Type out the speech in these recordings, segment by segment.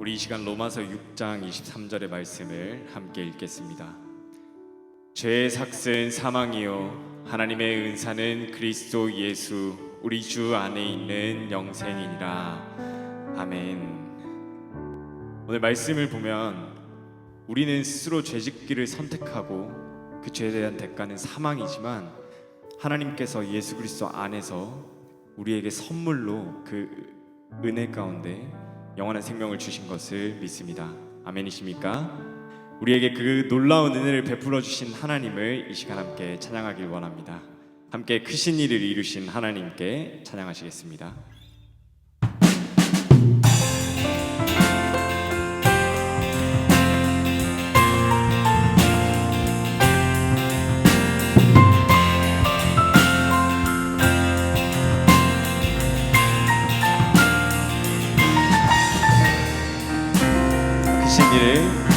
우리 이 시간 로마서 6장 23절의 말씀을 함께 읽겠습니다. 죄의 삭은 사망이요 하나님의 은사는 그리스도 예수 우리 주 안에 있는 영생이니라. 아멘. 오늘 말씀을 보면 우리는 스스로 죄짓기를 선택하고 그 죄에 대한 대가는 사망이지만 하나님께서 예수 그리스도 안에서 우리에게 선물로 그 은혜 가운데 영원한 생명을 주신 것을 믿습니다. 아멘이십니까? 우리에게 그 놀라운 은혜를 베풀어 주신 하나님을 이 시간 함께 찬양하길 원합니다. 함께 크신 일을 이루신 하나님께 찬양하시겠습니다.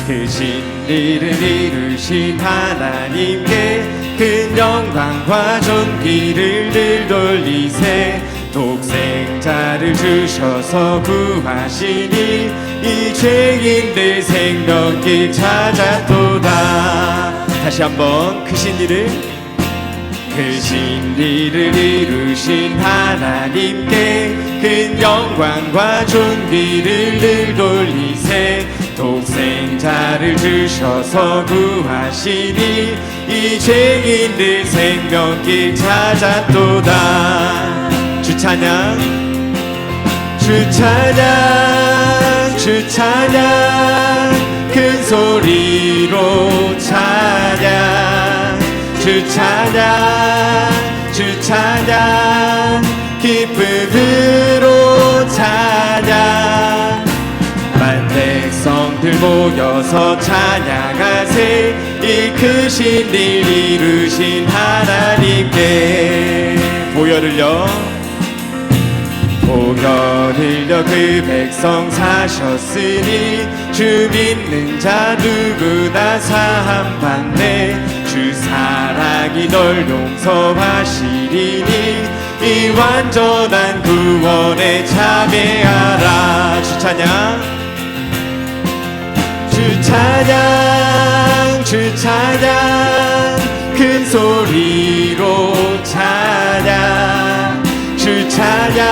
크신 일을 이루신 하나님께 큰 영광과 존귀를 늘 돌리세. 독생자를 주셔서 구하시니 이 죄인들 생명길 찾았도다. 다시 한번 크신 일을 이루신 하나님께 큰 영광과 존귀를 늘 돌리세. 독생자를 주셔서 구하시니 이 죄인들 생명길 찾았도다. 주 찬양 주 찬양 주 찬양 큰 소리로 찬양 주 찬양 주 찬양 기쁨으로 찬양. 만 백성들 모여서 찬양하세. 이 크신 일 이루신 하나님께 보혈을요 그 백성 사셨으니 주 믿는 자 누구나 사함 받네. 주 사랑이 널 용서하시리니 이 완전한 구원에 참여하라. 주 찬양 주 찬양 주 찬양 큰 소리로 찬양 주 찬양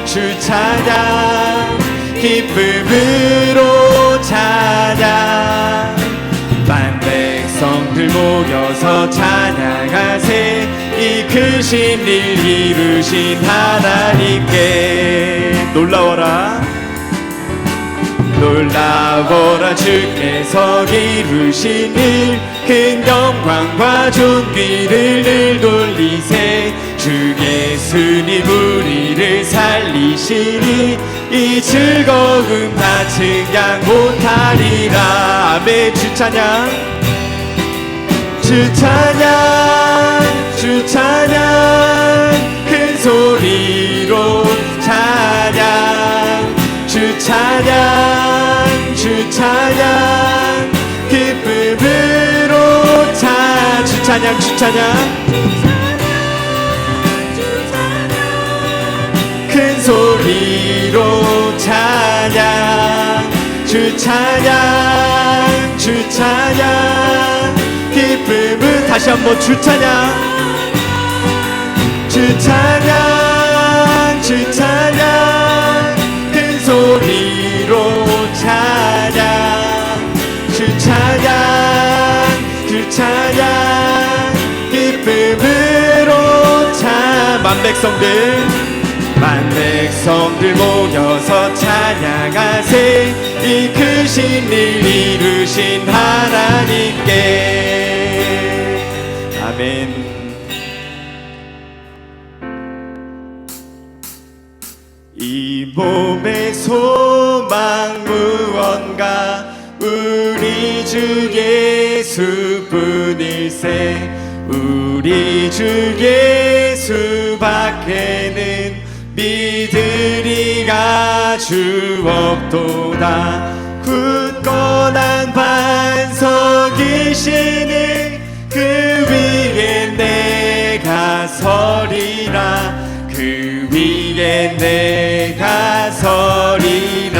주 찬양 기쁨으로 찬양. 만 백성들 모여서 찬양하세. 이 크신 일 이루신 하나님께 놀라워라 놀라워라. 주께서 이루신 일 큰 영광과 존귀를 늘 돌리세. 주 예수님 우리를 살리시니 이 즐거움 다 측량 못하리라. 아멘. 주 찬양 주 찬양 주 찬양 큰 소리로 찬양 주 찬양 주 찬양 기쁨으로 찬양. 주 찬양 주 찬양 큰 소리로 찬양 주 찬양 주 찬양 기쁨을. 다시 한번 주 찬양 주 찬양 주 찬양 큰 소리로 찬양 주 찬양 주 찬양 기쁨으로 찬양. 만 백성들 모여서 찬양하세. 이 크신 일 이루신 하나님께. 아멘. 이 몸의 소망 무언가 우리 주 예수뿐일세. 우리 주 예수밖에는 믿으리가 주 없도다. 굳건한 반석이시니 그 위에 내가 서리라. 그 위에 내가 서리라.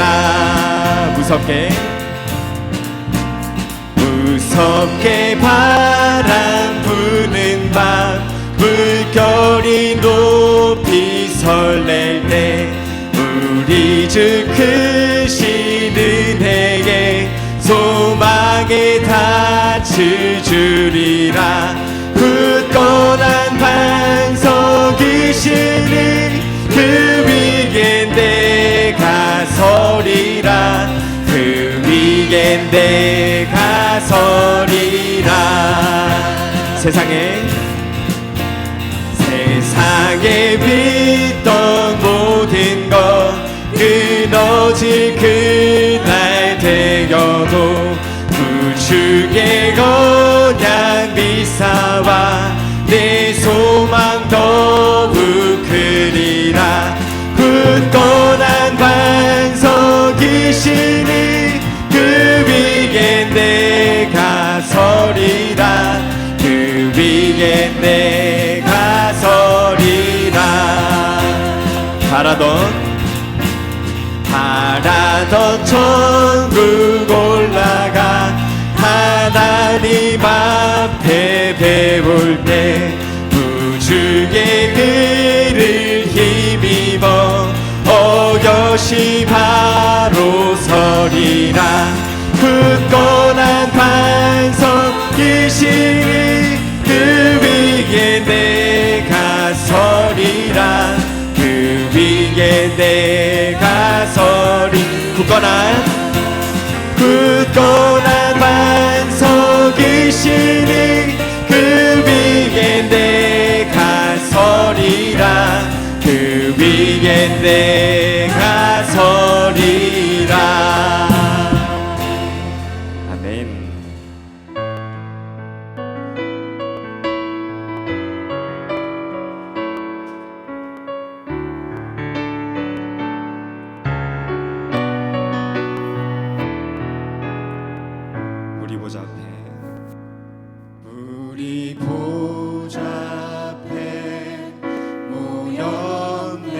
무섭게 바람 부는 밤 물결이 높이 설렐 때 우리 주 크신 은혜에 소망에 닿을 주리라. 굳건한 반석이시니 그 위에 내가 서리라. 그 위에 내가 서리라. 세상에 빌던 모든 것 끊어질 그날 되어도 구주의 언약 미사와 내 소망 더욱 크리라. 굳건한 반석이시니 그 위에 내가 서리라. 그 위에 내가 서리라. 바라던 천국 올라가 하나님 앞에 배울 때 구주의 글을 힘입어 어여시 바로 서리라. 굳건한 반석이시니 그 위에 내가 서리라. 그 위에 내가 서리. 굳건한 반석이시니 그 위에 내가 서리라. 그 위에 내가 서리라. 아멘. 우리 보좌 앞에 모였네.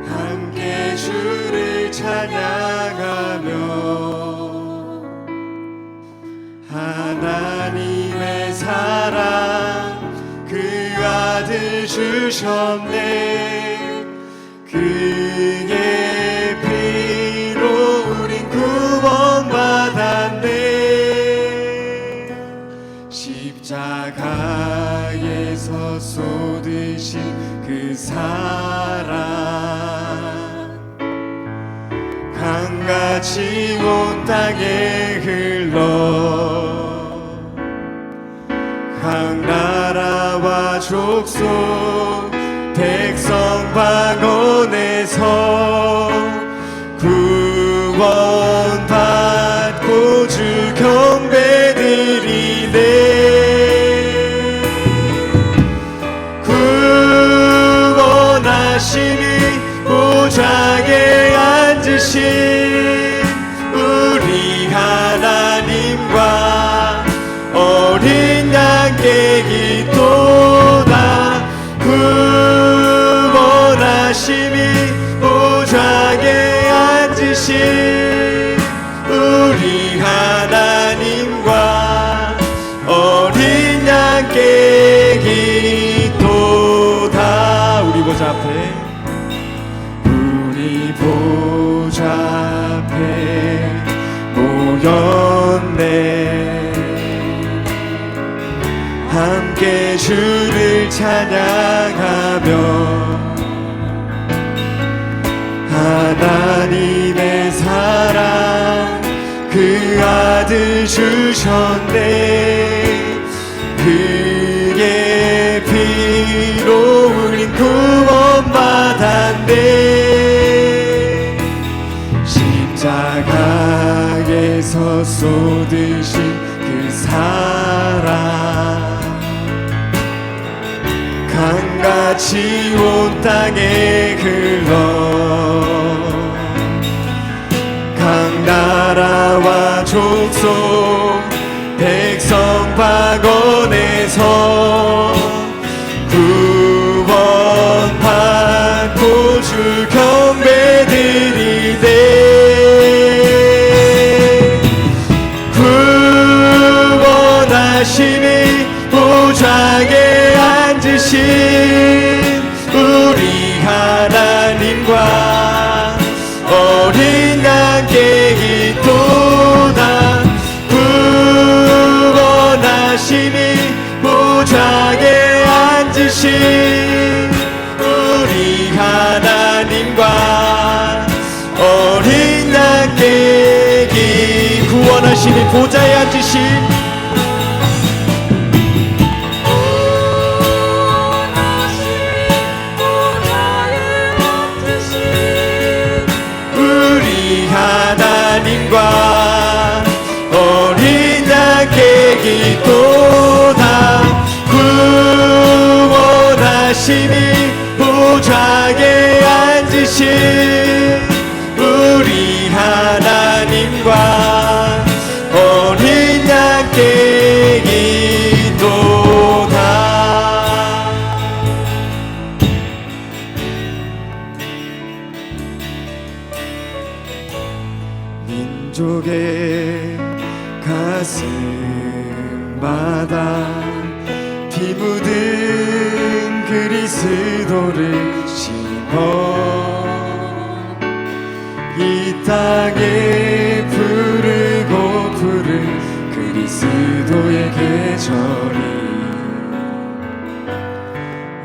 함께 주를 찬양하며 하나님의 사랑 그 아들 주셨네. 그의 피로 우린 구원받았네. 십자가에서 쏟으신 그 사랑 강같이 온 땅에 흘러 각 나라와 족속 백성 방언에서 구원받고 주 경배드리네. 구원하시니 보좌에 앉으신 우리 하나님과 어린 양께 기도다. 구원하시니 보좌에 앉으신 우리 하나님과 어린 양께 기도다. 우리 보좌 앞에 모였네. 함께 주를 찬양하며 하나님의 사랑 그 아들 주셨네. 그의 피로 우린 구원받았네. 십자가에서 쏟으신 그 사랑 강같이 온 땅에 흘러 각 나라와 족속 백성 방언에서 구원받고 주 경배드리 보좌에 앉으신 우리 하나님과 어린 양께 있도다. 구원하시니 보좌에 앉으신 우리 하나님과 어린 양께 구원하시니 보좌에 앉으신 하나님과 어린 양께 기도다. 구원하시니 보좌에 앉으신 우리 하나님과 어린 양께 기도다. 민족의 가슴마다 피 묻은 그리스도를 심어 이 땅에 부르고 부를 그리스도의 계절이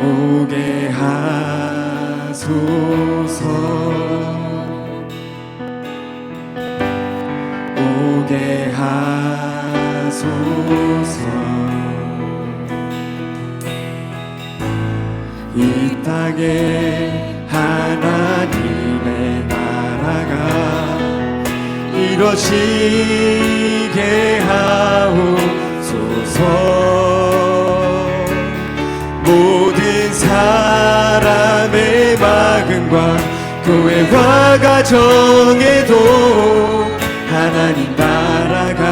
오게 하소서. 오게 하소서. 이 땅에 하나님의 나라가 이루어지게 하옵소서. 모든 사람의 마음과 교회와 가정에도 하나님 나라가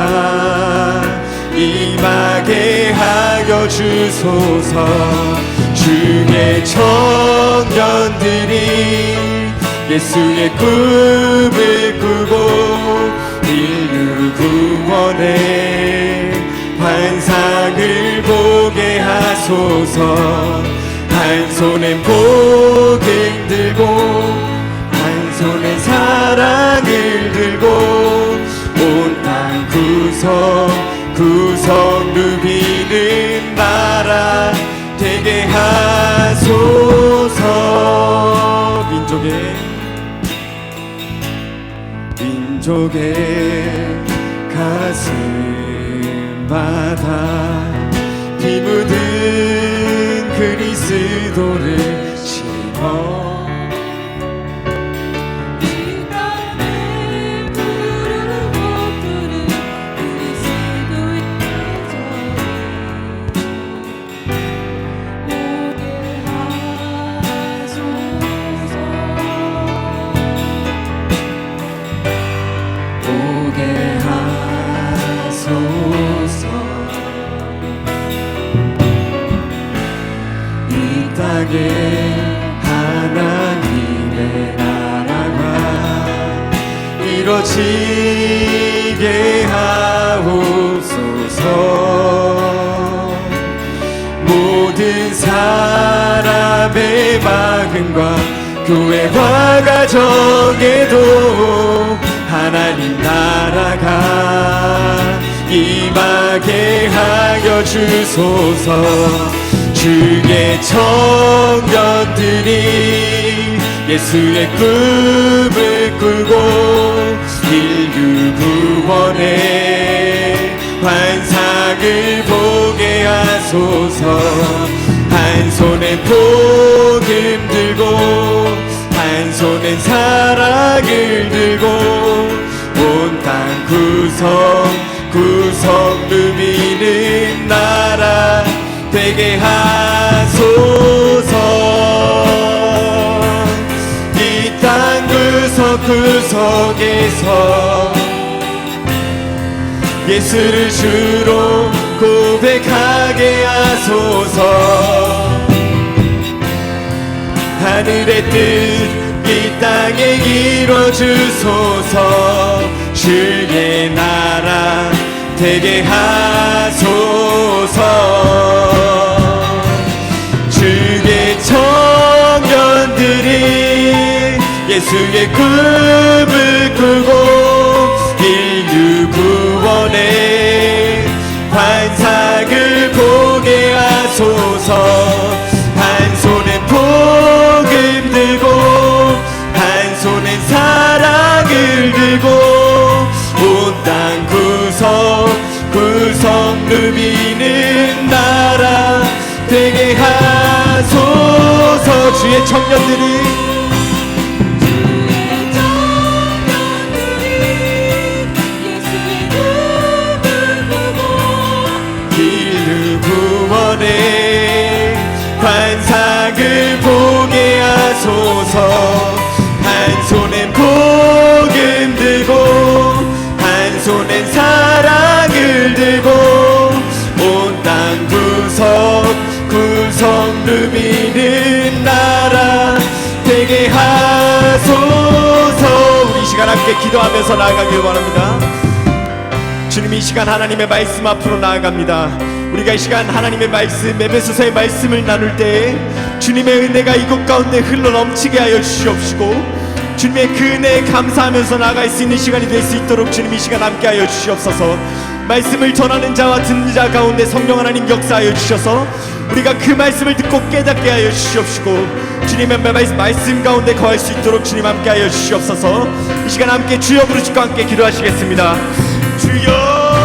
임하게 하여 주소서. 주의 청년들이 예수의 꿈을 꾸고 인류 구원의 환상을 보게 하소서. 한 손엔 복음 들고 한 손엔 사랑을 들고 온 땅 구석 누비는 나라 되게 하소서. 민족의 가슴마다 피 묻은 그리스도를 심어 하나님의 나라가 이루어지게 하옵소서. 모든 사람의 마음과 교회와 가정에도 하나님 나라가 임하게 하여 주소서. 주의 청년들이 예수의 꿈을 꾸고 인류 구원의 환상을 보게 하소서. 한 손엔 복음 들고 한 손엔 사랑을 들고 온 땅 구석 누비는 나라 되게 하소서. 이 땅 구석구석에서 예수를 주로 고백하게 하소서. 하늘의 뜻 이 땅에 이루어주소서. 주의 나라 되게 하소서. 주의 청년들이 예수의 꿈을 꾸고 인류 구원의 환상을 보게 하소서. 한 손엔 복음 들고 한 손엔 사랑을 들고 온 땅 구석 누비는 나라 되게 하소서. 주의 청년들이 예수의 꿈을 꾸고 인류 구원의 환상을 보게 하소서. 한 손엔 복음 들고 한 손엔 사랑을 들고 온 땅 구석 누비는 나라 되게 하소서. 우리 이 시간 함께 기도하면서 나아가길 원합니다. 주님, 이 시간 하나님의 말씀 앞으로 나아갑니다. 우리가 이 시간 하나님의 말씀, 에베소서의 말씀을 나눌 때 주님의 은혜가 이곳 가운데 흘러넘치게 하여 주시옵시고 주님의 그 은혜에 감사하면서 나아갈 수 있는 시간이 될 수 있도록 주님 이 시간 함께 하여 주시옵소서. 말씀을 전하는 자와 듣는 자 가운데 성령 하나님 역사하여 주셔서 우리가 그 말씀을 듣고 깨닫게 하여 주시옵시고 주님의 말씀 가운데 거할 수 있도록 주님 함께 하여 주시옵소서. 이 시간 함께 주여 부르시고 함께 기도하시겠습니다. 주여.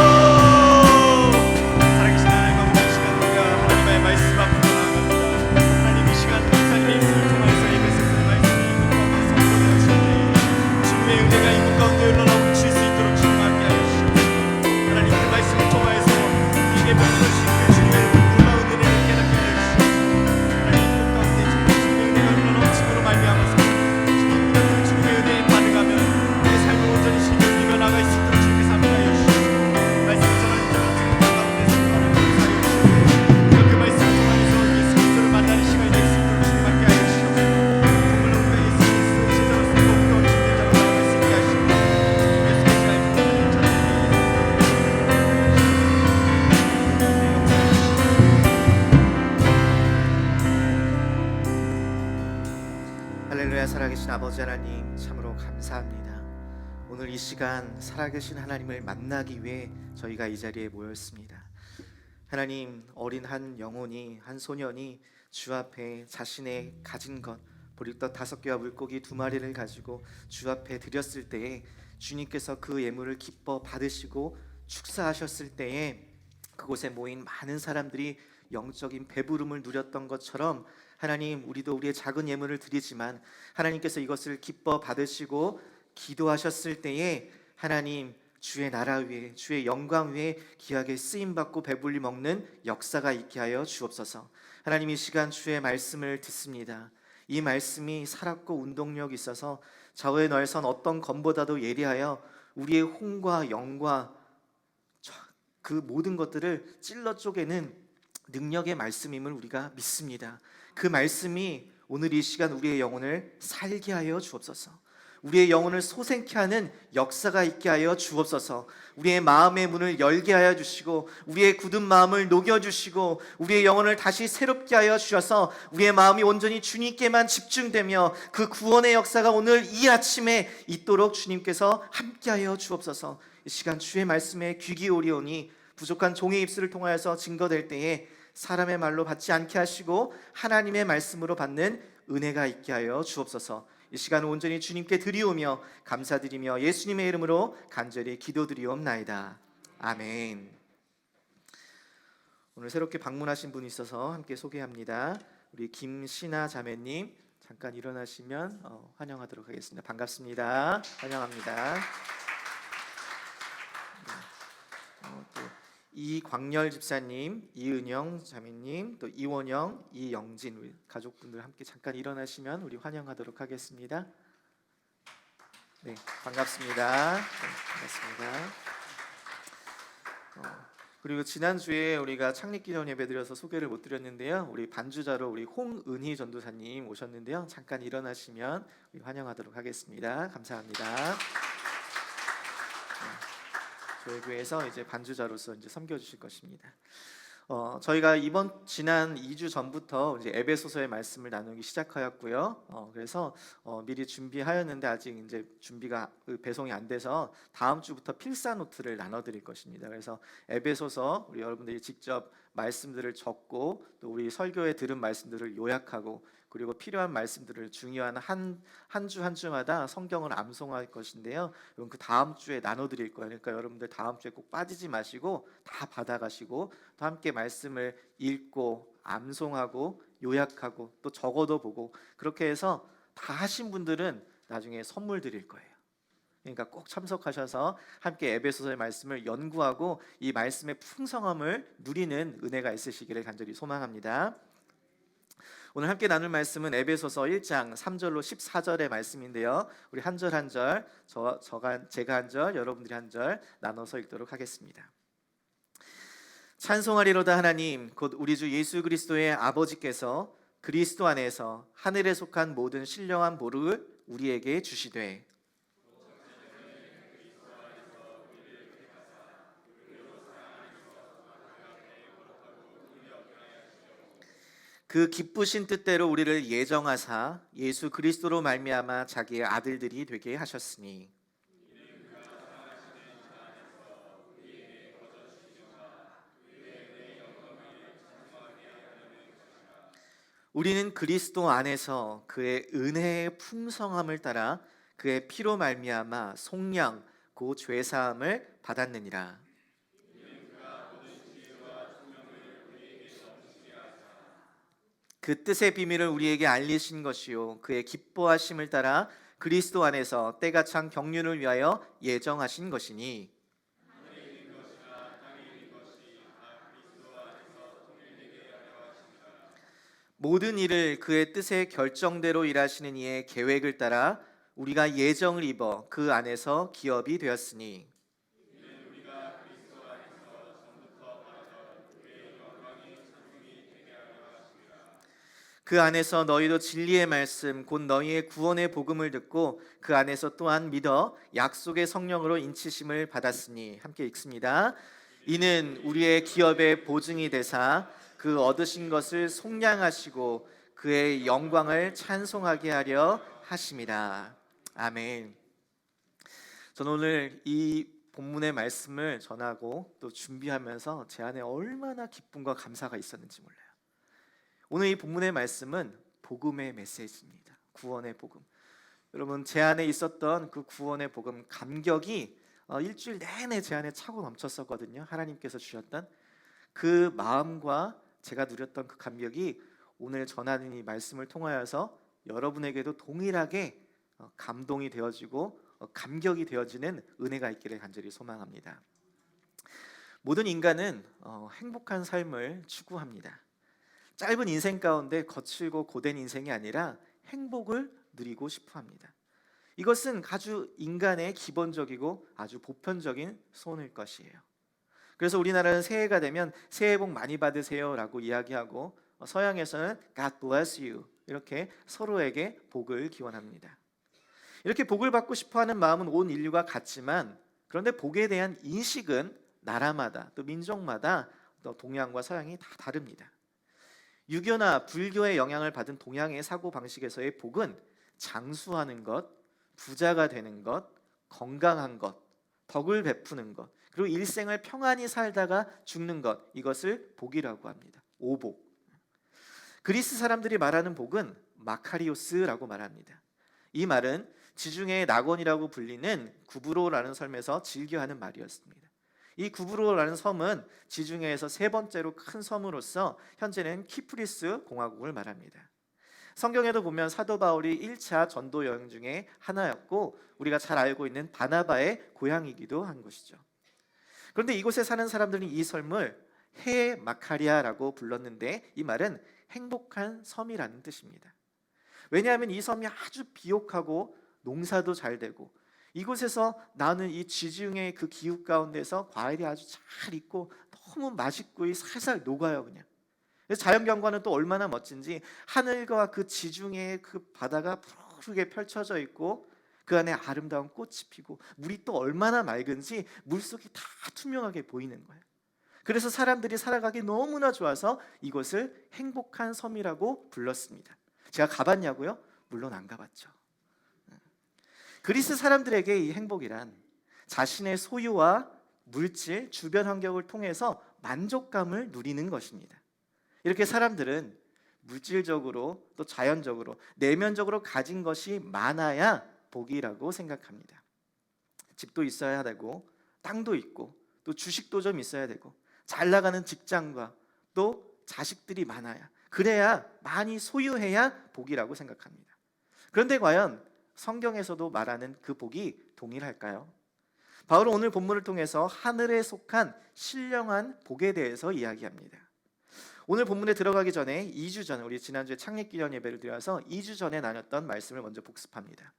할렐루야. 살아계신 아버지 하나님 참으로 감사합니다. 오늘 이 시간 살아계신 하나님을 만나기 위해 저희가 이 자리에 모였습니다. 하나님, 어린 한 영혼이, 한 소년이 주 앞에 자신의 가진 것 보리떡 5개와 물고기 2마리를 가지고 주 앞에 드렸을 때에 주님께서 그 예물을 기뻐 받으시고 축사하셨을 때에 그곳에 모인 많은 사람들이 영적인 배부름을 누렸던 것처럼 하나님, 우리도 우리의 작은 예물을 드리지만 하나님께서 이것을 기뻐 받으시고 기도하셨을 때에 하나님, 주의 나라 위에, 주의 영광 위에 귀하게 쓰임받고 배불리 먹는 역사가 있게 하여 주옵소서. 하나님, 이 시간 주의 말씀을 듣습니다. 이 말씀이 살았고 운동력이 있어서 좌우에 널선 어떤 검보다도 예리하여 우리의 혼과 영과 그 모든 것들을 찔러 쪼개는 능력의 말씀임을 우리가 믿습니다. 그 말씀이 오늘 이 시간 우리의 영혼을 살게 하여 주옵소서. 우리의 영혼을 솟게 하는 역사가 있게 하여 주옵소서. 우리의 마음의 문을 열게 하여 주시고 우리의 굳은 마음을 녹여주시고 우리의 영혼을 다시 새롭게 하여 주셔서 우리의 마음이 온전히 주님께만 집중되며 그 구원의 역사가 오늘 이 아침에 있도록 주님께서 함께 하여 주옵소서. 이 시간 주의 말씀에 귀 기울이오니 부족한 종의 입술을 통하여서 증거될 때에 사람의 말로 받지 않게 하시고 하나님의 말씀으로 받는 은혜가 있게 하여 주옵소서. 이 시간 온전히 주님께 드리오며 감사드리며 예수님의 이름으로 간절히 기도드리옵나이다. 아멘. 오늘 새롭게 방문하신 분이 있어서 함께 소개합니다. 우리 김신아 자매님 잠깐 일어나시면 환영하도록 하겠습니다. 반갑습니다. 환영합니다. 또 이광열 집사님, 이은영 자매님, 또 이원영, 이영진 우리 가족분들 함께 잠깐 일어나시면 우리 환영하도록 하겠습니다. 네, 반갑습니다. 네, 반갑습니다. 그리고 지난주에 우리가 창립기념 예배 드려서 소개를 못 드렸는데요. 우리 반주자로 우리 홍은희 전도사님 오셨는데요. 잠깐 일어나시면 우리 환영하도록 하겠습니다. 감사합니다. 저희 교회에서 이제 반주자로서 이제 섬겨주실 것입니다. 저희가 지난 2주 전부터 이제 에베소서의 말씀을 나누기 시작하였고요. 그래서 미리 준비하였는데 아직 이제 준비가 배송이 안 돼서 다음 주부터 필사 노트를 나눠드릴 것입니다. 그래서 에베소서 우리 여러분들이 직접 말씀들을 적고 또 우리 설교에 들은 말씀들을 요약하고 그리고 필요한 말씀들을 중요한 한 주 한 주마다 성경을 암송할 것인데요. 여러분 그 다음 주에 나눠드릴 거예요. 그러니까 여러분들 다음 주에 꼭 빠지지 마시고 다 받아가시고 또 함께 말씀을 읽고 암송하고 요약하고 또 적어도 보고 그렇게 해서 다 하신 분들은 나중에 선물 드릴 거예요. 그러니까 꼭 참석하셔서 함께 에베소서의 말씀을 연구하고 이 말씀의 풍성함을 누리는 은혜가 있으시기를 간절히 소망합니다. 오늘 함께 나눌 말씀은 에베소서 1장 3절로 14절의 말씀인데요. 우리 한 절 한 절, 제가 한 절, 여러분들이 한 절 나눠서 읽도록 하겠습니다. 찬송하리로다 하나님 곧 우리 주 예수 그리스도의 아버지께서 그리스도 안에서 하늘에 속한 모든 신령한 보를 우리에게 주시되 그 기쁘신 뜻대로 우리를 예정하사 예수 그리스도로 말미암아 자기의 아들들이 되게 하셨으니 우리는 그리스도 안에서 그의 은혜의 풍성함을 따라 그의 피로 말미암아 속량 곧 죄사함을 받았느니라. 그 뜻의 비밀을 우리에게 알리신 것이요 그의 기뻐하심을 따라 그리스도 안에서 때가 찬 경륜을 위하여 예정하신 것이니 모든 일을 그의 뜻의 결정대로 일하시는 이의 계획을 따라 우리가 예정을 입어 그 안에서 기업이 되었으니 그 안에서 너희도 진리의 말씀 곧 너희의 구원의 복음을 듣고 그 안에서 또한 믿어 약속의 성령으로 인치심을 받았으니 함께 읽습니다. 이는 우리의 기업의 보증이 되사 그 얻으신 것을 속량하시고 그의 영광을 찬송하게 하려 하심이라. 아멘. 저는 오늘 이 본문의 말씀을 전하고 또 준비하면서 제 안에 얼마나 기쁨과 감사가 있었는지 몰라요. 오늘 이 본문의 말씀은 복음의 메시지입니다. 구원의 복음. 여러분 제 안에 있었던 그 구원의 복음 감격이 일주일 내내 제 안에 차고 넘쳤었거든요. 하나님께서 주셨던 그 마음과 제가 누렸던 그 감격이 오늘 전하는 이 말씀을 통하여서 여러분에게도 동일하게 감동이 되어지고 감격이 되어지는 은혜가 있기를 간절히 소망합니다. 모든 인간은 행복한 삶을 추구합니다. 짧은 인생 가운데 거칠고 고된 인생이 아니라 행복을 누리고 싶어 합니다. 이것은 아주 인간의 기본적이고 아주 보편적인 소원일 것이에요. 그래서 우리나라는 새해가 되면 새해 복 많이 받으세요 라고 이야기하고 서양에서는 God bless you 이렇게 서로에게 복을 기원합니다. 이렇게 복을 받고 싶어하는 마음은 온 인류가 같지만 그런데 복에 대한 인식은 나라마다 또 민족마다 또 동양과 서양이 다 다릅니다. 유교나 불교의 영향을 받은 동양의 사고방식에서의 복은 장수하는 것, 부자가 되는 것, 건강한 것, 덕을 베푸는 것, 그리고 일생을 평안히 살다가 죽는 것, 이것을 복이라고 합니다. 오복. 그리스 사람들이 말하는 복은 마카리오스라고 말합니다. 이 말은 지중해의 낙원이라고 불리는 구브로라는 섬에서 즐겨하는 말이었습니다. 이 구브로라는 섬은 지중해에서 세 번째로 큰 섬으로서 현재는 키프리스 공화국을 말합니다. 성경에도 보면 사도 바울이 1차 전도 여행 중에 하나였고 우리가 잘 알고 있는 바나바의 고향이기도 한 것이죠. 그런데 이곳에 사는 사람들은 이 섬을 헤 마카리아라고 불렀는데 이 말은 행복한 섬이라는 뜻입니다. 왜냐하면 이 섬이 아주 비옥하고 농사도 잘 되고 이곳에서 나는 이 지중해의 그 기후 가운데서 과일이 아주 잘 익고 너무 맛있고 살살 녹아요 그냥. 그래서 자연경관은 또 얼마나 멋진지 하늘과 그 지중해의 그 바다가 푸르게 펼쳐져 있고 그 안에 아름다운 꽃이 피고 물이 또 얼마나 맑은지 물속이 다 투명하게 보이는 거예요. 그래서 사람들이 살아가기 너무나 좋아서 이곳을 행복한 섬이라고 불렀습니다. 제가 가봤냐고요? 물론 안 가봤죠. 그리스 사람들에게 이 행복이란 자신의 소유와 물질, 주변 환경을 통해서 만족감을 누리는 것입니다. 이렇게 사람들은 물질적으로 또 자연적으로 내면적으로 가진 것이 많아야 복이라고 생각합니다. 집도 있어야 되고 땅도 있고 또 주식도 좀 있어야 되고 잘 나가는 직장과 또 자식들이 많아야, 그래야 많이 소유해야 복이라고 생각합니다. 그런데 과연 성경에서도 말하는 그 복이 동일할까요? 바울은 오늘 본문을 통해서 하늘에 속한 신령한 복에 대해서 이야기합니다. 오늘 본문에 들어가기 전에 2주 전에, 우리 지난주에 창립기념 예배를 드려서 2주 전에 나눴던 말씀을 먼저 복습합니다.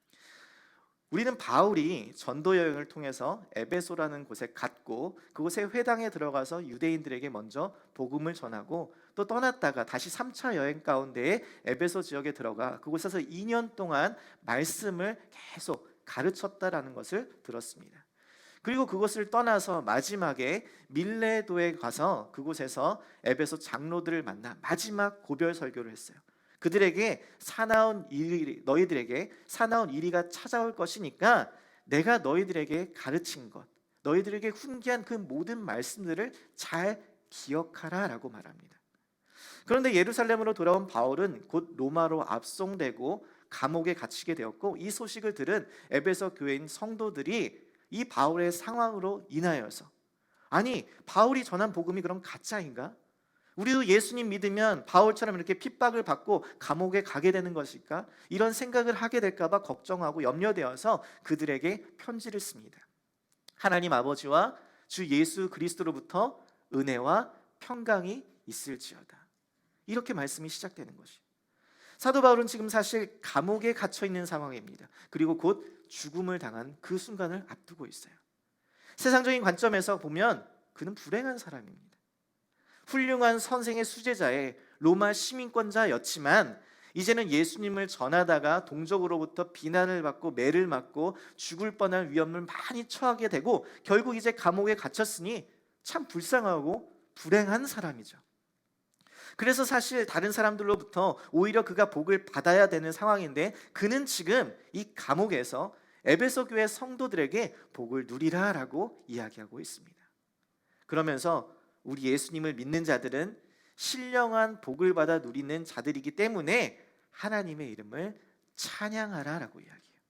우리는 바울이 전도 여행을 통해서 에베소라는 곳에 갔고 그곳에 회당에 들어가서 유대인들에게 먼저 복음을 전하고 또 떠났다가 다시 3차 여행 가운데에 에베소 지역에 들어가 그곳에서 2년 동안 말씀을 계속 가르쳤다라는 것을 들었습니다. 그리고 그곳을 떠나서 마지막에 밀레도에 가서 그곳에서 에베소 장로들을 만나 마지막 고별 설교를 했어요. 그들에게 너희들에게 사나운 이리가 찾아올 것이니까 내가 너희들에게 가르친 것, 너희들에게 훈계한 그 모든 말씀들을 잘 기억하라 라고 말합니다. 그런데 예루살렘으로 돌아온 바울은 곧 로마로 압송되고 감옥에 갇히게 되었고, 이 소식을 들은 에베소 교회인 성도들이 이 바울의 상황으로 인하여서, 아니 바울이 전한 복음이 그럼 가짜인가? 우리도 예수님 믿으면 바울처럼 이렇게 핍박을 받고 감옥에 가게 되는 것일까? 이런 생각을 하게 될까 봐 걱정하고 염려되어서 그들에게 편지를 씁니다. 하나님 아버지와 주 예수 그리스도로부터 은혜와 평강이 있을지어다. 이렇게 말씀이 시작되는 것이에요. 사도 바울은 지금 사실 감옥에 갇혀 있는 상황입니다. 그리고 곧 죽음을 당한 그 순간을 앞두고 있어요. 세상적인 관점에서 보면 그는 불행한 사람입니다. 훌륭한 선생의 수제자의 로마 시민권자였지만 이제는 예수님을 전하다가 동족으로부터 비난을 받고 매를 맞고 죽을 뻔한 위험을 많이 처하게 되고 결국 이제 감옥에 갇혔으니 참 불쌍하고 불행한 사람이죠. 그래서 사실 다른 사람들로부터 오히려 그가 복을 받아야 되는 상황인데 그는 지금 이 감옥에서 에베소 교회 성도들에게 복을 누리라라고 이야기하고 있습니다. 그러면서 우리 예수님을 믿는 자들은 신령한 복을 받아 누리는 자들이기 때문에 하나님의 이름을 찬양하라라고 이야기해요.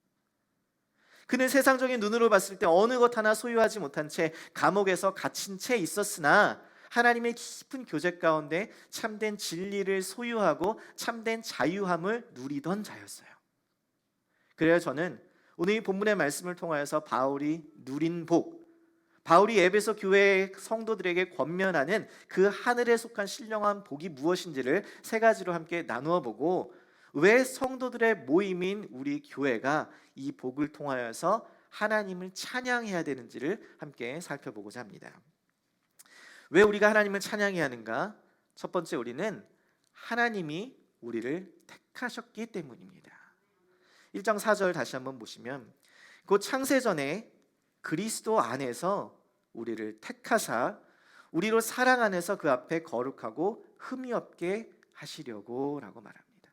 그는 세상적인 눈으로 봤을 때 어느 것 하나 소유하지 못한 채 감옥에서 갇힌 채 있었으나 하나님의 깊은 교제 가운데 참된 진리를 소유하고 참된 자유함을 누리던 자였어요. 그래야 저는 오늘 이 본문의 말씀을 통하여서 바울이 누린 복, 바울이 에베소 교회의 성도들에게 권면하는 그 하늘에 속한 신령한 복이 무엇인지를 세 가지로 함께 나누어 보고, 왜 성도들의 모임인 우리 교회가 이 복을 통하여서 하나님을 찬양해야 되는지를 함께 살펴보고자 합니다. 왜 우리가 하나님을 찬양해야 하는가? 첫 번째, 우리는 하나님이 우리를 택하셨기 때문입니다. 1장 4절 다시 한번 보시면, 곧 창세전에 그리스도 안에서 우리를 택하사 우리로 사랑 안에서 그 앞에 거룩하고 흠이 없게 하시려고 라고 말합니다.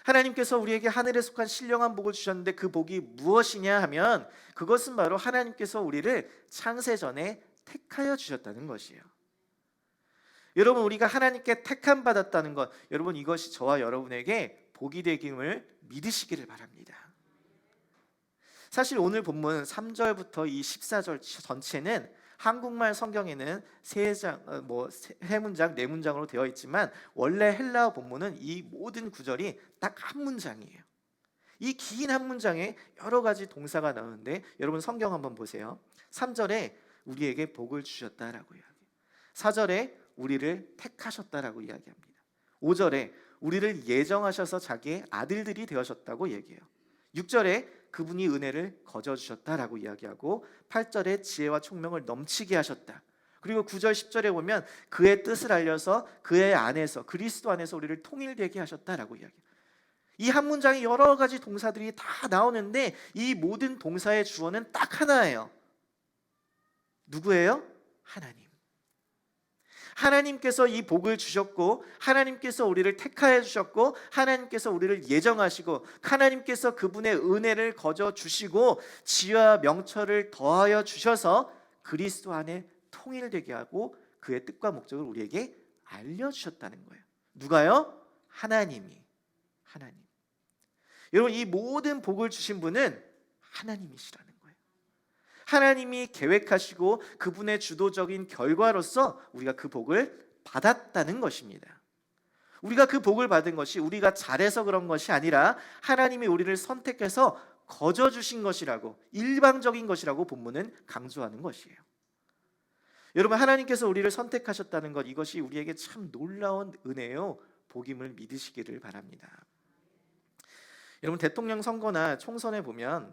하나님께서 우리에게 하늘에 속한 신령한 복을 주셨는데 그 복이 무엇이냐 하면 그것은 바로 하나님께서 우리를 창세전에 택하여 주셨다는 것이에요. 여러분, 우리가 하나님께 택함 받았다는 것, 여러분 이것이 저와 여러분에게 복이 되김을 믿으시기를 바랍니다. 사실 오늘 본문 3절부터 이 14절 전체는 한국말 성경에는 세 문장, 네 문장으로 되어 있지만 원래 헬라어 본문은 이 모든 구절이 딱 한 문장이에요. 이 긴 한 문장에 여러 가지 동사가 나오는데 여러분 성경 한번 보세요. 3절에 우리에게 복을 주셨다라고 이야기해요. 4절에 우리를 택하셨다라고 이야기합니다. 5절에 우리를 예정하셔서 자기의 아들들이 되어셨다고 얘기해요. 6절에 그분이 은혜를 거저 주셨다라고 이야기하고 8절에 지혜와 총명을 넘치게 하셨다. 그리고 9절 10절에 보면 그의 뜻을 알려서 그의 안에서 그리스도 안에서 우리를 통일되게 하셨다라고 이야기해요. 이 한 문장에 여러 가지 동사들이 다 나오는데 이 모든 동사의 주어는 딱 하나예요. 누구예요? 하나님. 하나님께서 이 복을 주셨고, 하나님께서 우리를 택하여 주셨고, 하나님께서 우리를 예정하시고, 하나님께서 그분의 은혜를 거저 주시고 지혜와 명철을 더하여 주셔서 그리스도 안에 통일되게 하고 그의 뜻과 목적을 우리에게 알려주셨다는 거예요. 누가요? 하나님이. 하나님. 여러분, 이 모든 복을 주신 분은 하나님이시라는 거예요. 하나님이 계획하시고 그분의 주도적인 결과로서 우리가 그 복을 받았다는 것입니다. 우리가 그 복을 받은 것이 우리가 잘해서 그런 것이 아니라 하나님이 우리를 선택해서 거저 주신 것이라고, 일방적인 것이라고 본문은 강조하는 것이에요. 여러분, 하나님께서 우리를 선택하셨다는 것, 이것이 우리에게 참 놀라운 은혜요, 복임을 믿으시기를 바랍니다. 여러분, 대통령 선거나 총선에 보면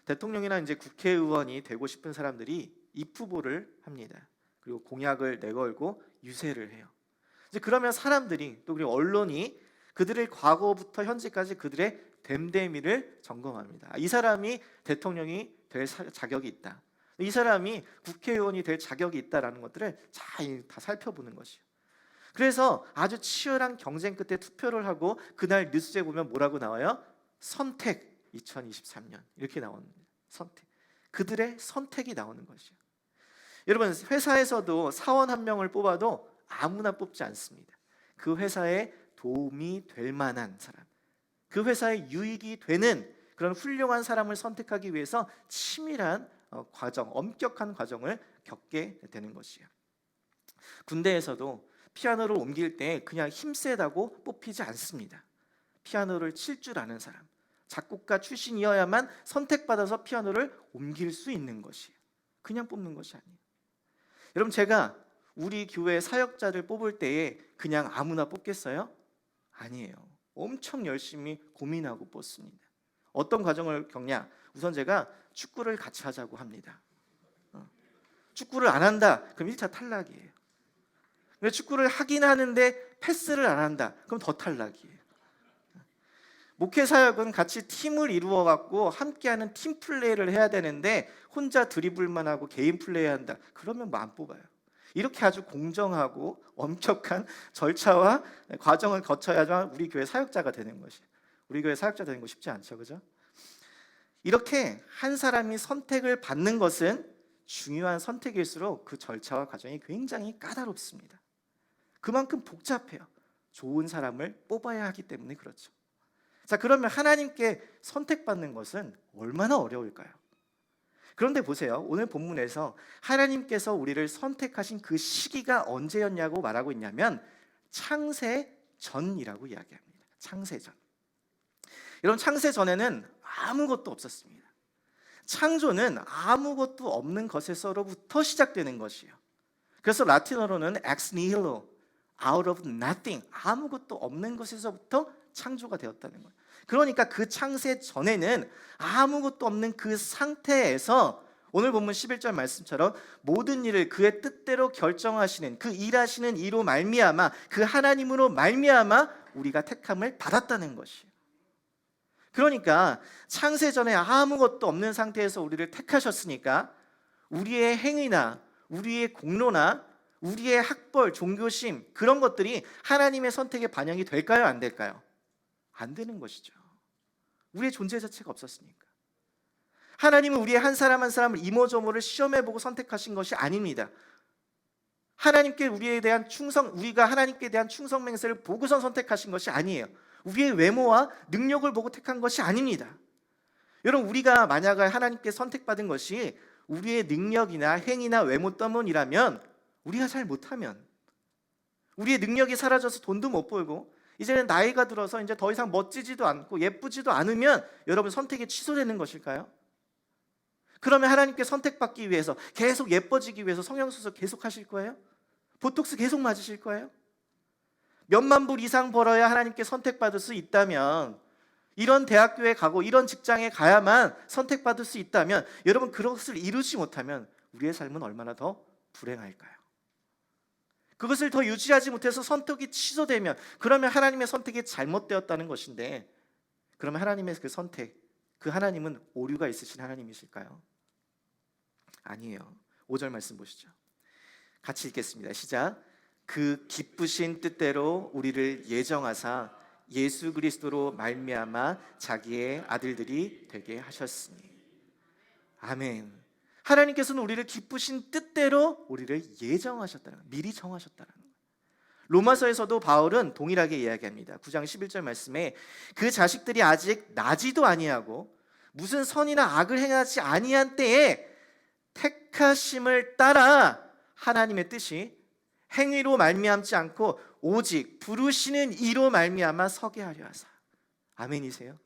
대통령이나 이제 국회의원이 되고 싶은 사람들이 입후보를 합니다. 그리고 공약을 내걸고 유세를 해요. 이제 그러면 사람들이, 또 그리고 언론이 그들의 과거부터 현재까지 그들의 됨됨이를 점검합니다. 이 사람이 대통령이 될 자격이 있다, 이 사람이 국회의원이 될 자격이 있다라는 것들을 잘 다 살펴보는 것이요. 그래서 아주 치열한 경쟁 끝에 투표를 하고 그날 뉴스에 보면 뭐라고 나와요? 선택 2023년 이렇게 나옵니다. 선택. 그들의 선택이 나오는 것이요. 여러분, 회사에서도 사원 한 명을 뽑아도 아무나 뽑지 않습니다. 그 회사에 도움이 될 만한 사람, 그 회사에 유익이 되는 그런 훌륭한 사람을 선택하기 위해서 치밀한 과정, 엄격한 과정을 겪게 되는 것이에요. 군대에서도 피아노를 옮길 때 그냥 힘세다고 뽑히지 않습니다. 피아노를 칠 줄 아는 사람, 작곡가 출신이어야만 선택받아서 피아노를 옮길 수 있는 것이에요. 그냥 뽑는 것이 아니에요. 여러분, 제가 우리 교회 사역자를 뽑을 때에 그냥 아무나 뽑겠어요? 아니에요. 엄청 열심히 고민하고 뽑습니다. 어떤 과정을 겪냐? 우선 제가 축구를 같이 하자고 합니다. 축구를 안 한다, 그럼 1차 탈락이에요. 근데 축구를 하긴 하는데 패스를 안 한다, 그럼 더 탈락이에요. 목회 사역은 같이 팀을 이루어 갖고 함께하는 팀 플레이를 해야 되는데 혼자 드리블만 하고 개인 플레이해야 한다, 그러면 뭐 안 뽑아요. 이렇게 아주 공정하고 엄격한 절차와 과정을 거쳐야만 우리 교회 사역자가 되는 것이에요. 우리 교회 사역자 되는 거 쉽지 않죠, 그죠? 이렇게 한 사람이 선택을 받는 것은 중요한 선택일수록 그 절차와 과정이 굉장히 까다롭습니다. 그만큼 복잡해요. 좋은 사람을 뽑아야 하기 때문에 그렇죠. 자, 그러면 하나님께 선택받는 것은 얼마나 어려울까요? 그런데 보세요. 오늘 본문에서 하나님께서 우리를 선택하신 그 시기가 언제였냐고 말하고 있냐면 창세 전이라고 이야기합니다. 창세 전. 여러분, 창세 전에는 아무것도 없었습니다. 창조는 아무것도 없는 것에서로부터 시작되는 것이에요. 그래서 라틴어로는 ex nihilo, out of nothing, 아무것도 없는 것에서부터 창조가 되었다는 거예요. 그러니까 그 창세 전에는 아무것도 없는 그 상태에서 오늘 본문 11절 말씀처럼 모든 일을 그의 뜻대로 결정하시는, 그 일하시는 이로 말미암아, 그 하나님으로 말미암아 우리가 택함을 받았다는 것이에요. 그러니까 창세 전에 아무것도 없는 상태에서 우리를 택하셨으니까 우리의 행위나 우리의 공로나 우리의 학벌, 종교심, 그런 것들이 하나님의 선택에 반영이 될까요? 안 될까요? 안 되는 것이죠. 우리의 존재 자체가 없었으니까. 하나님은 우리의 한 사람 한 사람을 이모저모를 시험해보고 선택하신 것이 아닙니다. 하나님께 우리에 대한 우리가 하나님께 대한 충성 맹세를 보고선 선택하신 것이 아니에요. 우리의 외모와 능력을 보고 택한 것이 아닙니다. 여러분, 우리가 만약에 하나님께 선택받은 것이 우리의 능력이나 행위나 외모 때문이라면, 우리가 잘 못하면, 우리의 능력이 사라져서 돈도 못 벌고 이제는 나이가 들어서 이제 더 이상 멋지지도 않고 예쁘지도 않으면 여러분, 선택이 취소되는 것일까요? 그러면 하나님께 선택받기 위해서, 계속 예뻐지기 위해서 성형수술 계속 하실 거예요? 보톡스 계속 맞으실 거예요? 몇만 불 이상 벌어야 하나님께 선택받을 수 있다면, 이런 대학교에 가고 이런 직장에 가야만 선택받을 수 있다면, 여러분, 그것을 이루지 못하면 우리의 삶은 얼마나 더 불행할까요? 그것을 더 유지하지 못해서 선택이 취소되면, 그러면 하나님의 선택이 잘못되었다는 것인데, 그러면 하나님의 그 선택, 그 하나님은 오류가 있으신 하나님이실까요? 아니에요. 5절 말씀 보시죠. 같이 읽겠습니다. 시작. 그 기쁘신 뜻대로 우리를 예정하사 예수 그리스도로 말미암아 자기의 아들들이 되게 하셨으니. 아멘. 하나님께서는 우리를 기쁘신 뜻대로 우리를 예정하셨다는 거예요. 미리 정하셨다는 거예요. 로마서에서도 바울은 동일하게 이야기합니다. 9장 11절 말씀에 그 자식들이 아직 나지도 아니하고 무슨 선이나 악을 행하지 아니한 때에 택하심을 따라 하나님의 뜻이 행위로 말미암지 않고 오직 부르시는 이로 말미암아 서게 하려 하사. 아멘이세요?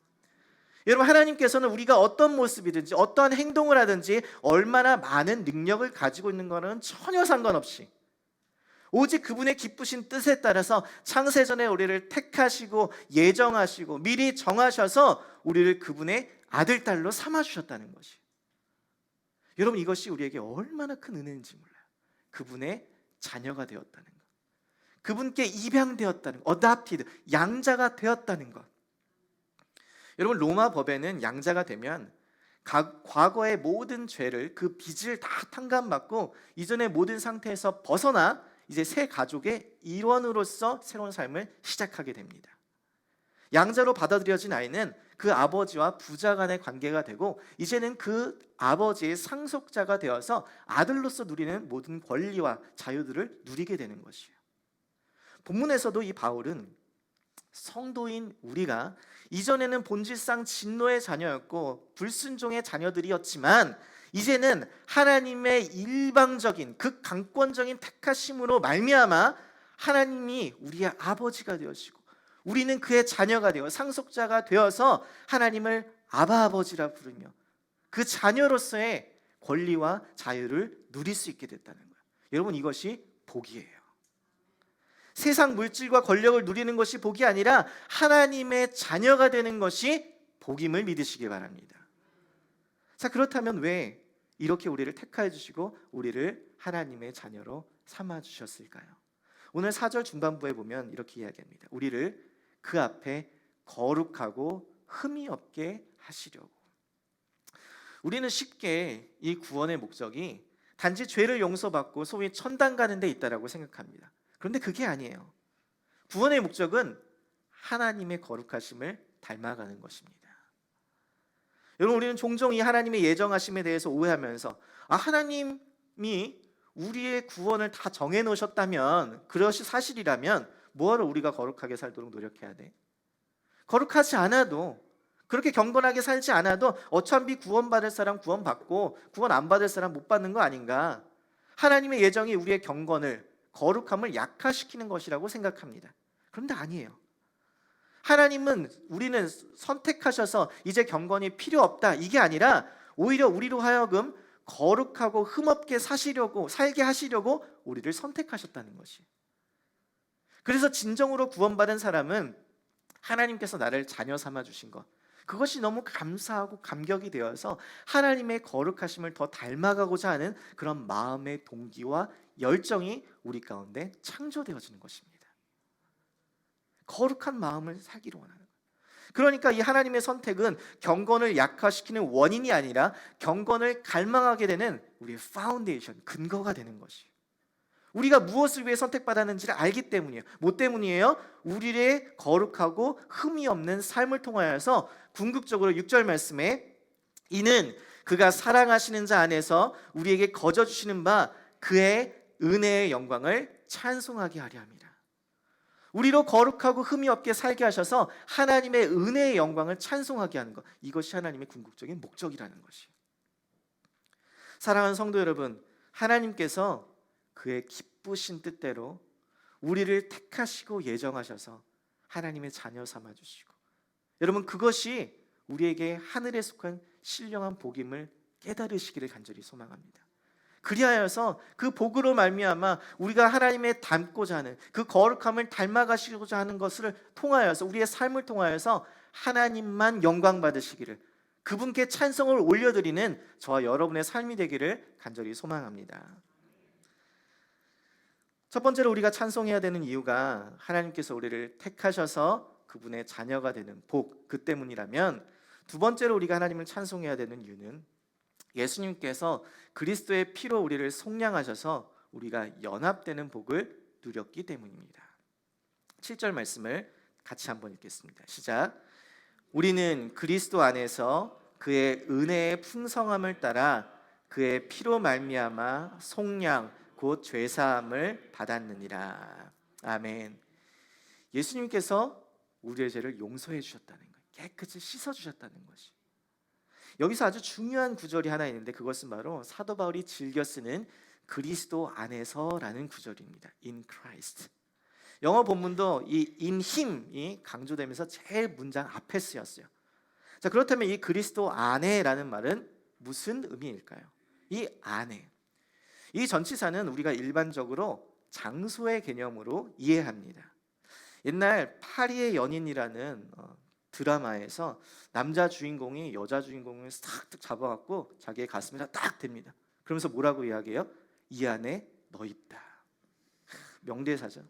여러분, 하나님께서는 우리가 어떤 모습이든지 어떠한 행동을 하든지 얼마나 많은 능력을 가지고 있는 것은 전혀 상관없이 오직 그분의 기쁘신 뜻에 따라서 창세전에 우리를 택하시고 예정하시고 미리 정하셔서 우리를 그분의 아들, 딸로 삼아주셨다는 것이. 여러분, 이것이 우리에게 얼마나 큰 은혜인지 몰라요. 그분의 자녀가 되었다는 것, 그분께 입양되었다는 것, adopted, 양자가 되었다는 것. 여러분, 로마 법에는 양자가 되면 과거의 모든 죄를, 그 빚을 다 탕감받고 이전의 모든 상태에서 벗어나 이제 새 가족의 일원으로서 새로운 삶을 시작하게 됩니다. 양자로 받아들여진 아이는 그 아버지와 부자 간의 관계가 되고 이제는 그 아버지의 상속자가 되어서 아들로서 누리는 모든 권리와 자유들을 누리게 되는 것이에요. 본문에서도 이 바울은 성도인 우리가 이전에는 본질상 진노의 자녀였고 불순종의 자녀들이었지만 이제는 하나님의 일방적인 극강권적인 택하심으로 말미암아 하나님이 우리의 아버지가 되어지고 우리는 그의 자녀가 되어 상속자가 되어서 하나님을 아바 아버지라 부르며 그 자녀로서의 권리와 자유를 누릴 수 있게 됐다는 거예요. 여러분, 이것이 복이에요. 세상 물질과 권력을 누리는 것이 복이 아니라 하나님의 자녀가 되는 것이 복임을 믿으시기 바랍니다. 자, 그렇다면 왜 이렇게 우리를 택하여 주시고 우리를 하나님의 자녀로 삼아 주셨을까요? 오늘 4절 중반부에 보면 이렇게 이야기합니다. 우리를 그 앞에 거룩하고 흠이 없게 하시려고. 우리는 쉽게 이 구원의 목적이 단지 죄를 용서받고 소위 천당 가는 데 있다라고 생각합니다. 그런데 그게 아니에요. 구원의 목적은 하나님의 거룩하심을 닮아가는 것입니다. 여러분, 우리는 종종 이 하나님의 예정하심에 대해서 오해하면서 하나님이 우리의 구원을 다 정해놓으셨다면, 그것이 사실이라면 뭐하러 우리가 거룩하게 살도록 노력해야 돼? 거룩하지 않아도, 그렇게 경건하게 살지 않아도 어차피 구원받을 사람 구원받고 구원 안 받을 사람 못 받는 거 아닌가? 하나님의 예정이 우리의 경건을, 거룩함을 약화시키는 것이라고 생각합니다. 그런데 아니에요. 하나님은 우리는 선택하셔서 이제 경건이 필요 없다, 이게 아니라 오히려 우리로 하여금 거룩하고 흠없게 살게 하시려고 우리를 선택하셨다는 것이. 그래서 진정으로 구원받은 사람은 하나님께서 나를 자녀 삼아 주신 것, 그것이 너무 감사하고 감격이 되어서 하나님의 거룩하심을 더 닮아가고자 하는 그런 마음의 동기와 열정이 우리 가운데 창조되어지는 것입니다. 거룩한 마음을 살기로 원하는 거예요. 그러니까 이 하나님의 선택은 경건을 약화시키는 원인이 아니라 경건을 갈망하게 되는 우리의 파운데이션, 근거가 되는 것이에요. 우리가 무엇을 위해 선택받았는지를 알기 때문이에요. 뭐 때문이에요? 우리의 거룩하고 흠이 없는 삶을 통하여서 궁극적으로 6절 말씀에 이는 그가 사랑하시는 자 안에서 우리에게 거저주시는 바 그의 은혜의 영광을 찬송하게 하려 합니다. 우리로 거룩하고 흠이 없게 살게 하셔서 하나님의 은혜의 영광을 찬송하게 하는 것, 이것이 하나님의 궁극적인 목적이라는 것이에요. 사랑하는 성도 여러분, 하나님께서 그의 기쁘신 뜻대로 우리를 택하시고 예정하셔서 하나님의 자녀 삼아주시고, 여러분, 그것이 우리에게 하늘에 속한 신령한 복임을 깨달으시기를 간절히 소망합니다. 그리하여서 그 복으로 말미암아 우리가 하나님의 닮고자 하는 그 거룩함을 닮아가시고자 하는 것을 통하여서 우리의 삶을 통하여서 하나님만 영광 받으시기를, 그분께 찬송을 올려드리는 저와 여러분의 삶이 되기를 간절히 소망합니다. 첫 번째로 우리가 찬송해야 되는 이유가 하나님께서 우리를 택하셔서 그 그분의 자녀가 되는 복, 그 때문이라면, 두 번째로 우리가 하나님을 찬송해야 되는 이유는 예수님께서 그리스도의 피로 우리를 속량하셔서 우리가 연합되는 복을 누렸기 때문입니다. 7절 말씀을 같이 한번 읽겠습니다. 시작. 우리는 그리스도 안에서 그의 은혜의 풍성함을 따라 그의 피로 말미암아 속량 곧 죄사함을 받았느니라. 아멘. 예수님께서 우리의 죄를 용서해 주셨다는 거예요. 깨끗이 씻어 주셨다는 것이. 여기서 아주 중요한 구절이 하나 있는데, 그것은 바로 사도 바울이 즐겨 쓰는 그리스도 안에서라는 구절입니다. In Christ. 영어 본문도 이 in him이 강조되면서 제일 문장 앞에 쓰였어요. 자, 그렇다면 이 그리스도 안에라는 말은 무슨 의미일까요? 이 안에. 이 전치사는 우리가 일반적으로 장소의 개념으로 이해합니다. 옛날 파리의 연인이라는 드라마에서 남자 주인공이 여자 주인공을 싹 잡아갖고 자기의 가슴에다 딱 댑니다. 그러면서 뭐라고 이야기해요? 이 안에 너 있다. 명대사죠.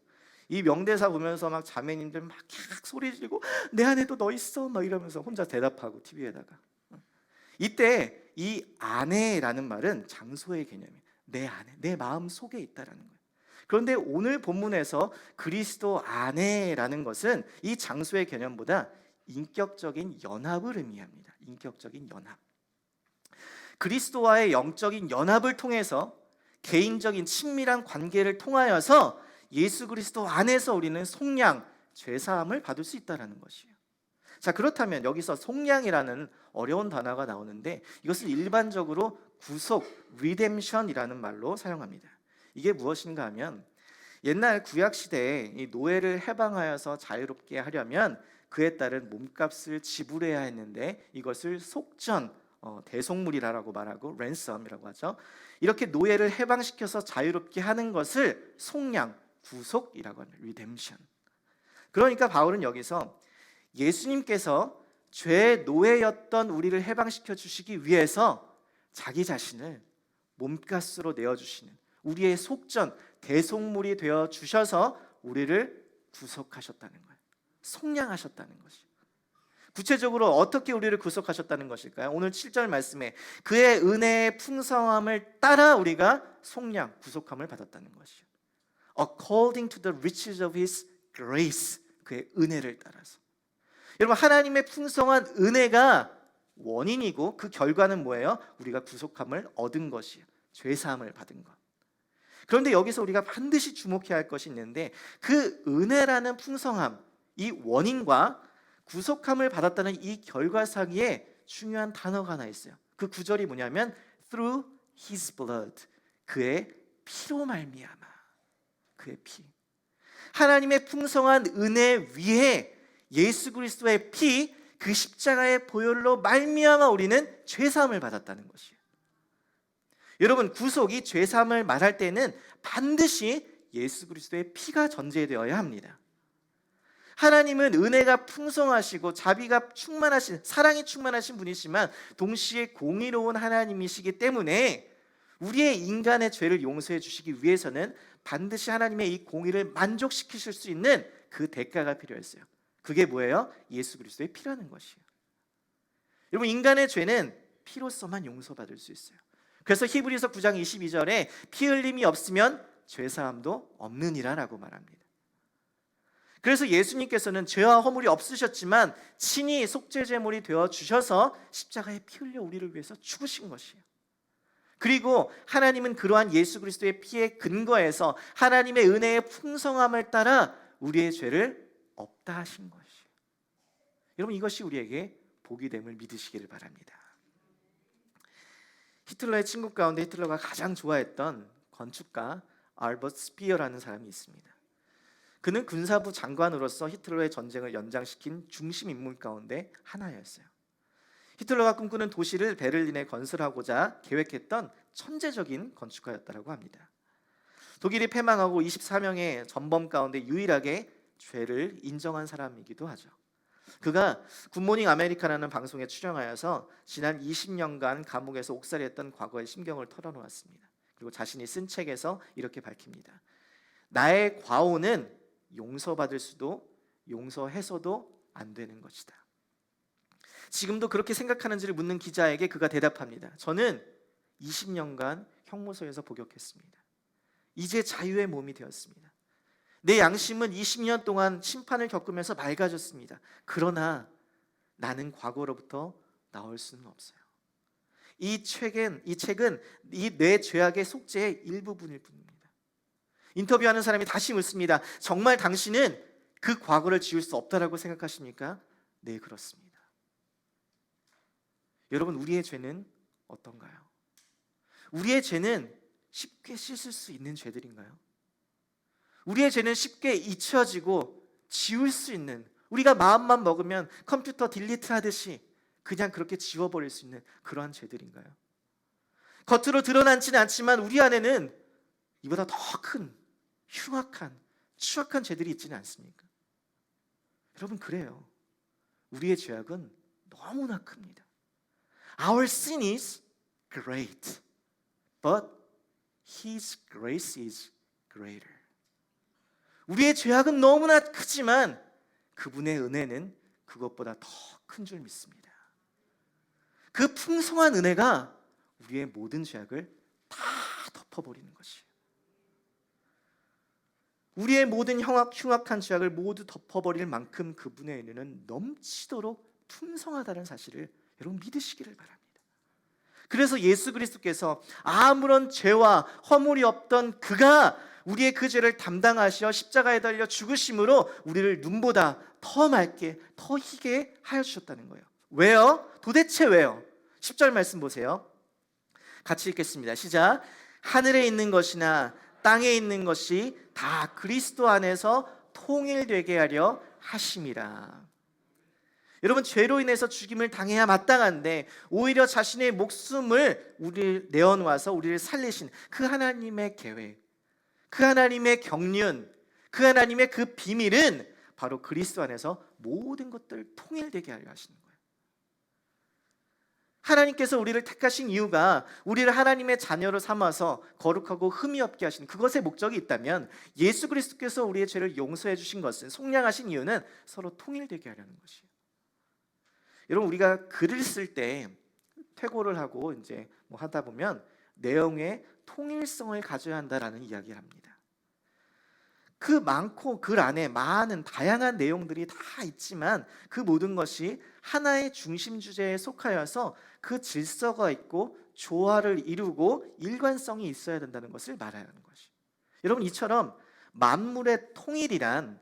이 명대사 보면서 막 자매님들 막 소리 지르고 내 안에도 너 있어 막 이러면서 혼자 대답하고 TV에다가. 이때 이 안에라는 말은 장소의 개념이에요. 내 안에, 내 마음 속에 있다라는 거예요. 그런데 오늘 본문에서 그리스도 안에라는 것은 이 장소의 개념보다 인격적인 연합을 의미합니다. 인격적인 연합. 그리스도와의 영적인 연합을 통해서 개인적인 친밀한 관계를 통하여서 예수 그리스도 안에서 우리는 속량, 죄사함을 받을 수 있다는 것이에요. 자, 그렇다면 여기서 속량이라는 어려운 단어가 나오는데, 이것을 일반적으로 구속, 리뎀션이라는 말로 사용합니다. 이게 무엇인가 하면, 옛날 구약 시대에 이 노예를 해방하여서 자유롭게 하려면 그에 따른 몸값을 지불해야 했는데, 이것을 속전, 대속물이라고 말하고 랜섬이라고 하죠. 이렇게 노예를 해방시켜서 자유롭게 하는 것을 속량, 구속이라고 합니다. 리뎀션. 그러니까 바울은 여기서 예수님께서 죄의 노예였던 우리를 해방시켜 주시기 위해서 자기 자신을 몸값으로 내어주시는 우리의 속전, 대속물이 되어 주셔서 우리를 구속하셨다는 거예요. 속량하셨다는 것이에요. 구체적으로 어떻게 우리를 구속하셨다는 것일까요? 오늘 7절 말씀에 그의 은혜의 풍성함을 따라 우리가 속량, 구속함을 받았다는 것이에요. According to the riches of His grace, 그의 은혜를 따라서. 여러분, 하나님의 풍성한 은혜가 원인이고 그 결과는 뭐예요? 우리가 구속함을 얻은 것이에요. 죄사함을 받은 것. 그런데 여기서 우리가 반드시 주목해야 할 것이 있는데, 그 은혜라는 풍성함, 이 원인과 구속함을 받았다는 이 결과 사이에 중요한 단어가 하나 있어요. 그 구절이 뭐냐면 through his blood, 그의 피로 말미암아. 그의 피. 하나님의 풍성한 은혜 위에 예수 그리스도의 피, 그 십자가의 보혈로 말미암아 우리는 죄사함을 받았다는 것이에요. 여러분, 구속이 죄사함을 말할 때는 반드시 예수 그리스도의 피가 전제되어야 합니다. 하나님은 은혜가 풍성하시고 자비가 충만하신, 사랑이 충만하신 분이시지만 동시에 공의로운 하나님이시기 때문에 우리의 인간의 죄를 용서해 주시기 위해서는 반드시 하나님의 이 공의를 만족시키실 수 있는 그 대가가 필요했어요. 그게 뭐예요? 예수 그리스도의 피라는 것이에요. 여러분, 인간의 죄는 피로서만 용서받을 수 있어요. 그래서 히브리서 9장 22절에 피 흘림이 없으면 죄사함도 없느니라라고 말합니다. 그래서 예수님께서는 죄와 허물이 없으셨지만 친히 속죄제물이 되어 주셔서 십자가에 피 흘려 우리를 위해서 죽으신 것이에요. 그리고 하나님은 그러한 예수 그리스도의 피의 근거에서 하나님의 은혜의 풍성함을 따라 우리의 죄를 없다 하신 것이에요. 여러분, 이것이 우리에게 복이 됨을 믿으시기를 바랍니다. 히틀러의 친구 가운데 히틀러가 가장 좋아했던 건축가 알버트 스피어라는 사람이 있습니다. 그는 군사부 장관으로서 히틀러의 전쟁을 연장시킨 중심 인물 가운데 하나였어요. 히틀러가 꿈꾸는 도시를 베를린에 건설하고자 계획했던 천재적인 건축가였다고 합니다. 독일이 패망하고 24명의 전범 가운데 유일하게 죄를 인정한 사람이기도 하죠. 그가 굿모닝 아메리카라는 방송에 출연하여서 지난 20년간 감옥에서 옥살이했던 과거의 심경을 털어놓았습니다. 그리고 자신이 쓴 책에서 이렇게 밝힙니다. 나의 과오는 용서받을 수도 용서해서도 안 되는 것이다. 지금도 그렇게 생각하는지를 묻는 기자에게 그가 대답합니다. 저는 20년간 형무소에서 복역했습니다. 이제 자유의 몸이 되었습니다. 내 양심은 20년 동안 심판을 겪으면서 맑아졌습니다. 그러나 나는 과거로부터 나올 수는 없어요. 이 책은 이 내 죄악의 속죄의 일부분일 뿐입니다. 인터뷰하는 사람이 다시 묻습니다. 정말 당신은 그 과거를 지울 수 없다라고 생각하십니까? 네, 그렇습니다. 여러분, 우리의 죄는 어떤가요? 우리의 죄는 쉽게 씻을 수 있는 죄들인가요? 우리의 죄는 쉽게 잊혀지고 지울 수 있는, 우리가 마음만 먹으면 컴퓨터 딜리트 하듯이 그냥 그렇게 지워버릴 수 있는 그러한 죄들인가요? 겉으로 드러나지는 않지만 우리 안에는 이보다 더 큰 흉악한 추악한 죄들이 있지는 않습니까? 여러분, 그래요. 우리의 죄악은 너무나 큽니다. Our sin is great, but His grace is greater. 우리의 죄악은 너무나 크지만 그분의 은혜는 그것보다 더 큰 줄 믿습니다. 그 풍성한 은혜가 우리의 모든 죄악을 다 덮어버리는 것이에요. 우리의 모든 흉악한 죄악을 모두 덮어버릴 만큼 그분의 은혜는 넘치도록 풍성하다는 사실을 여러분 믿으시기를 바랍니다. 그래서 예수 그리스도께서 아무런 죄와 허물이 없던 그가 우리의 그 죄를 담당하시어 십자가에 달려 죽으심으로 우리를 눈보다 더 맑게 더 희게 하여 주셨다는 거예요. 왜요? 도대체 왜요? 10절 말씀 보세요. 같이 읽겠습니다. 시작. 하늘에 있는 것이나 땅에 있는 것이 다 그리스도 안에서 통일되게 하려 하심이라. 여러분, 죄로 인해서 죽임을 당해야 마땅한데 오히려 자신의 목숨을 우리를 내어놓아서 우리를 살리신 그 하나님의 계획, 그 하나님의 경륜, 그 하나님의 그 비밀은 바로 그리스도 안에서 모든 것들을 통일되게 하려 하시는 거예요. 하나님께서 우리를 택하신 이유가 우리를 하나님의 자녀로 삼아서 거룩하고 흠이 없게 하시는 그것의 목적이 있다면 예수 그리스도께서 우리의 죄를 용서해 주신 것은, 속량하신 이유는 서로 통일되게 하려는 것이에요. 여러분, 우리가 글을 쓸 때 퇴고를 하고 이제 뭐 하다 보면 내용의 통일성을 가져야 한다라는 이야기를 합니다. 그 많고 글 안에 많은 다양한 내용들이 다 있지만 그 모든 것이 하나의 중심 주제에 속하여서 그 질서가 있고 조화를 이루고 일관성이 있어야 된다는 것을 말하는 것이. 여러분, 이처럼 만물의 통일이란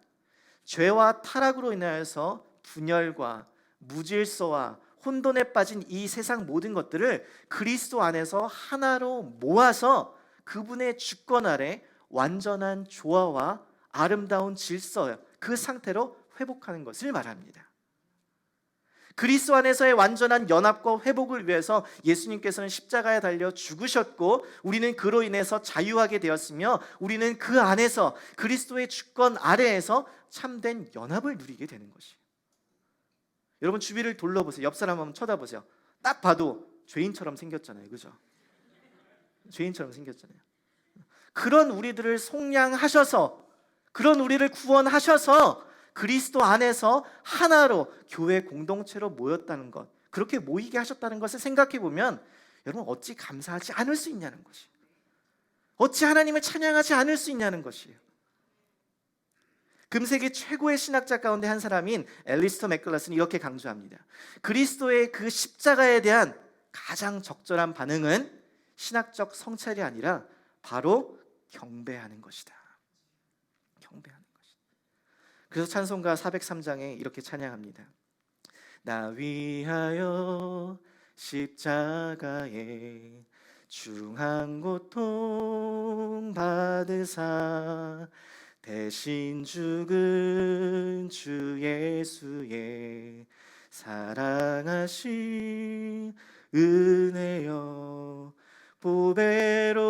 죄와 타락으로 인하여서 분열과 무질서와 혼돈에 빠진 이 세상 모든 것들을 그리스도 안에서 하나로 모아서 그분의 주권 아래 완전한 조화와 아름다운 질서, 그 상태로 회복하는 것을 말합니다. 그리스도 안에서의 완전한 연합과 회복을 위해서 예수님께서는 십자가에 달려 죽으셨고 우리는 그로 인해서 자유하게 되었으며 우리는 그 안에서 그리스도의 주권 아래에서 참된 연합을 누리게 되는 것이에요. 여러분, 주위를 둘러보세요. 옆 사람 한번 쳐다보세요. 딱 봐도 죄인처럼 생겼잖아요. 그죠? 죄인처럼 생겼잖아요. 그런 우리들을 속량하셔서, 그런 우리를 구원하셔서 그리스도 안에서 하나로 교회 공동체로 모였다는 것, 그렇게 모이게 하셨다는 것을 생각해 보면 여러분, 어찌 감사하지 않을 수 있냐는 것이에요. 어찌 하나님을 찬양하지 않을 수 있냐는 것이에요. 금세기 최고의 신학자 가운데 한 사람인 앨리스터 맥글라스는 이렇게 강조합니다. 그리스도의 그 십자가에 대한 가장 적절한 반응은 신학적 성찰이 아니라 바로 경배하는 것이다. 경배하는 것이다. 그래서 찬송가 403장에 이렇게 찬양합니다. 나 위하여 십자가에 중한 고통 받으사 대신 죽은 주 예수의 사랑하신 은혜여 보배로운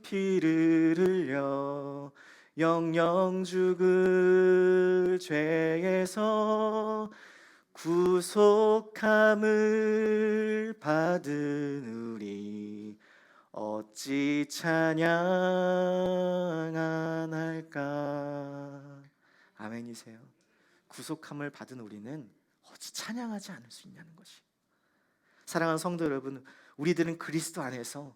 피를 흘려 영영 죽을 죄에서 구속함을 받은 우리 어찌 찬양 안 할까. 아멘이세요. 구속함을 받은 우리는 어찌 찬양하지 않을 수 있냐는 것이. 사랑하는 성도 여러분, 우리들은 그리스도 안에서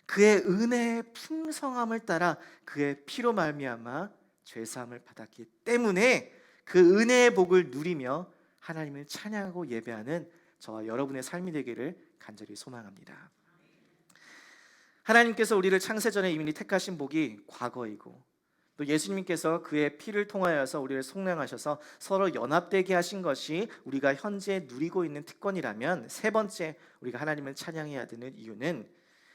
그의 은혜의 풍성함을 따라 그의 피로 말미암아 죄사함을 받았기 때문에 그 은혜의 복을 누리며 하나님을 찬양하고 예배하는 저와 여러분의 삶이 되기를 간절히 소망합니다. 하나님께서 우리를 창세전에 이미 택하신 복이 과거이고, 또 예수님께서 그의 피를 통하여서 우리를 속량하셔서 서로 연합되게 하신 것이 우리가 현재 누리고 있는 특권이라면, 세 번째 우리가 하나님을 찬양해야 되는 이유는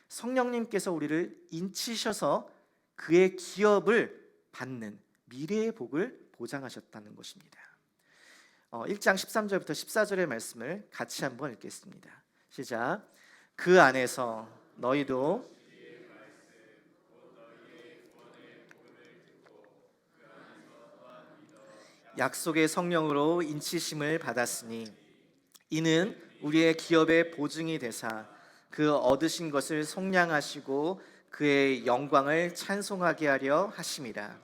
성령님께서 우리를 인치셔서 그의 기업을 받는 미래의 복을 보장하셨다는 것입니다. 1장 13절부터 14절의 말씀을 같이 한번 읽겠습니다. 시작. 그 안에서 너희도 약속의 성령으로 인치심을 받았으니 이는 우리의 기업의 보증이 되사 그 얻으신 것을 속량하시고 그의 영광을 찬송하게 하려 하심이라.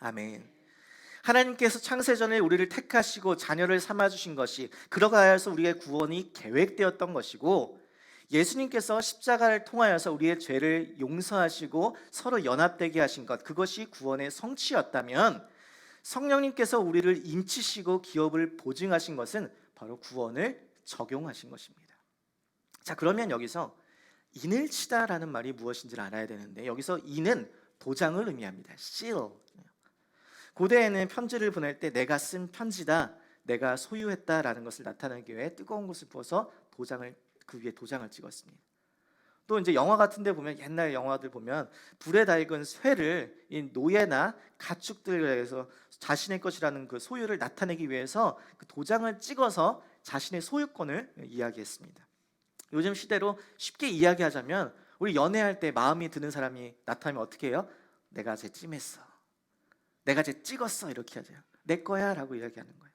아멘. 하나님께서 창세전에 우리를 택하시고 자녀를 삼아주신 것이, 그러가 하여서 우리의 구원이 계획되었던 것이고, 예수님께서 십자가를 통하여서 우리의 죄를 용서하시고 서로 연합되게 하신 것, 그것이 구원의 성취였다면, 성령님께서 우리를 인치시고 기업을 보증하신 것은 바로 구원을 적용하신 것입니다. 자, 그러면 여기서 인을 치다라는 말이 무엇인지를 알아야 되는데, 여기서 인은 도장을 의미합니다. seal. 고대에는 편지를 보낼 때 내가 쓴 편지다, 내가 소유했다라는 것을 나타내기 위해 뜨거운 것을 부어서 그 위에 도장을 찍었습니다. 또 이제 영화 같은 데 보면, 옛날 영화들 보면 불에 달군 쇠를 이 노예나 가축들에서 자신의 것이라는 그 소유를 나타내기 위해서 그 도장을 찍어서 자신의 소유권을 이야기했습니다. 요즘 시대로 쉽게 이야기하자면, 우리 연애할 때 마음이 드는 사람이 나타나면 어떻게 해요? 내가 쟤 찜했어, 내가 쟤 찍었어, 이렇게 하죠. 내 거야 라고 이야기하는 거예요.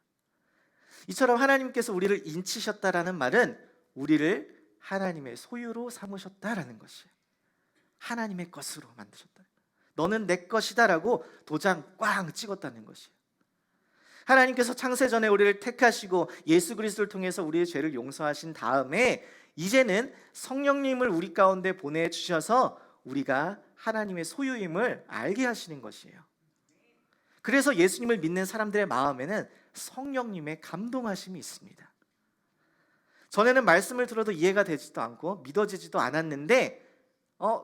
이처럼 하나님께서 우리를 인치셨다라는 말은 우리를 하나님의 소유로 삼으셨다라는 것이에요. 하나님의 것으로 만드셨다. 너는 내 것이다 라고 도장 꽝 찍었다는 것이에요. 하나님께서 창세전에 우리를 택하시고 예수 그리스도를 통해서 우리의 죄를 용서하신 다음에 이제는 성령님을 우리 가운데 보내주셔서 우리가 하나님의 소유임을 알게 하시는 것이에요. 그래서 예수님을 믿는 사람들의 마음에는 성령님의 감동하심이 있습니다. 전에는 말씀을 들어도 이해가 되지도 않고 믿어지지도 않았는데,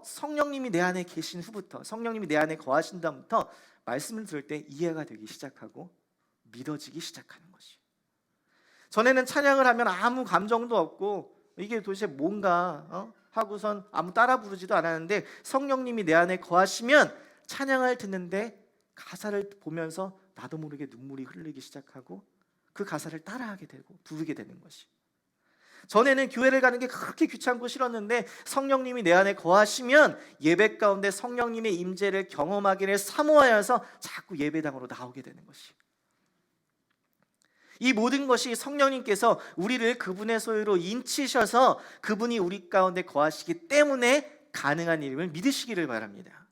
성령님이 내 안에 계신 후부터, 성령님이 내 안에 거하신 다음부터 말씀을 들을 때 이해가 되기 시작하고 믿어지기 시작하는 것이에요. 전에는 찬양을 하면 아무 감정도 없고 이게 도대체 뭔가 하고선 아무 따라 부르지도 않았는데, 성령님이 내 안에 거하시면 찬양을 듣는데 가사를 보면서 나도 모르게 눈물이 흐르기 시작하고 그 가사를 따라하게 되고 부르게 되는 것이. 전에는 교회를 가는 게 그렇게 귀찮고 싫었는데 성령님이 내 안에 거하시면 예배 가운데 성령님의 임재를 경험하기를 사모하여서 자꾸 예배당으로 나오게 되는 것이. 이 모든 것이 성령님께서 우리를 그분의 소유로 인치셔서 그분이 우리 가운데 거하시기 때문에 가능한 일임을 믿으시기를 바랍니다.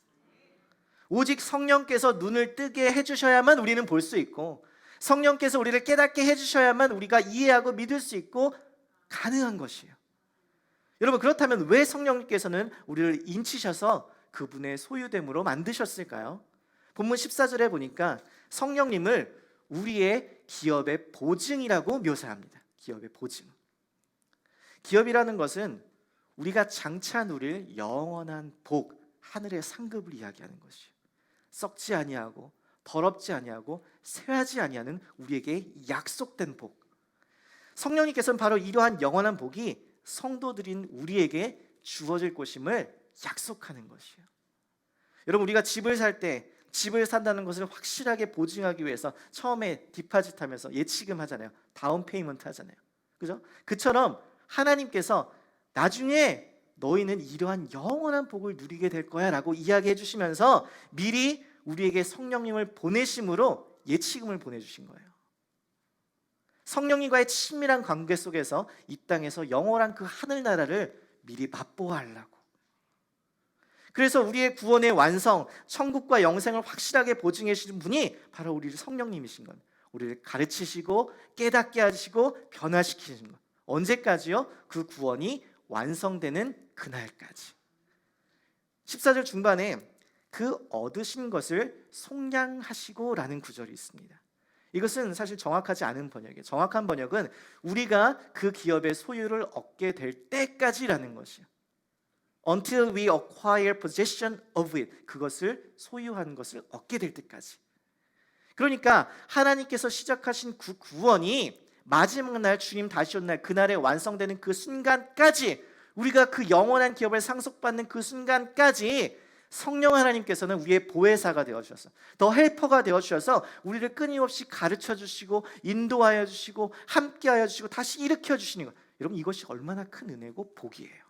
오직 성령께서 눈을 뜨게 해주셔야만 우리는 볼 수 있고, 성령께서 우리를 깨닫게 해주셔야만 우리가 이해하고 믿을 수 있고 가능한 것이에요. 여러분, 그렇다면 왜 성령님께서는 우리를 인치셔서 그분의 소유됨으로 만드셨을까요? 본문 14절에 보니까 성령님을 우리의 기업의 보증이라고 묘사합니다. 기업의 보증. 기업이라는 것은 우리가 장차 누릴 영원한 복, 하늘의 상급을 이야기하는 것이에요. 썩지 아니하고 더럽지 아니하고 쇠하지 아니하는 우리에게 약속된 복. 성령님께서는 바로 이러한 영원한 복이 성도들인 우리에게 주어질 것임을 약속하는 것이에요. 여러분, 우리가 집을 살 때 집을 산다는 것을 확실하게 보증하기 위해서 처음에 디파짓 하면서 예치금 하잖아요. 다운 페이먼트 하잖아요. 그죠? 그처럼 하나님께서 나중에 너희는 이러한 영원한 복을 누리게 될 거야 라고 이야기해 주시면서 미리 우리에게 성령님을 보내심으로 예치금을 보내주신 거예요. 성령님과의 친밀한 관계 속에서 이 땅에서 영원한 그 하늘나라를 미리 맛보아 하려고. 그래서 우리의 구원의 완성, 천국과 영생을 확실하게 보증해 주시는 분이 바로 우리 성령님이신 겁니다. 우리를 가르치시고 깨닫게 하시고 변화시키시는 것. 언제까지요? 그 구원이 완성되는 그날까지. 14절 중반에 그 얻으신 것을 속량하시고 라는 구절이 있습니다. 이것은 사실 정확하지 않은 번역이에요. 정확한 번역은 우리가 그 기업의 소유를 얻게 될 때까지라는 것이에요. Until we acquire possession of it. 그것을 소유한 것을 얻게 될 때까지. 그러니까 하나님께서 시작하신 그 구원이 마지막 날 주님 다시 온 날 그날에 완성되는 그 순간까지, 우리가 그 영원한 기업을 상속받는 그 순간까지 성령 하나님께서는 우리의 보혜사가 되어주셔서, 더 헬퍼가 되어주셔서 우리를 끊임없이 가르쳐주시고 인도하여 주시고 함께하여 주시고 다시 일으켜 주시는 것. 여러분, 이것이 얼마나 큰 은혜고 복이에요.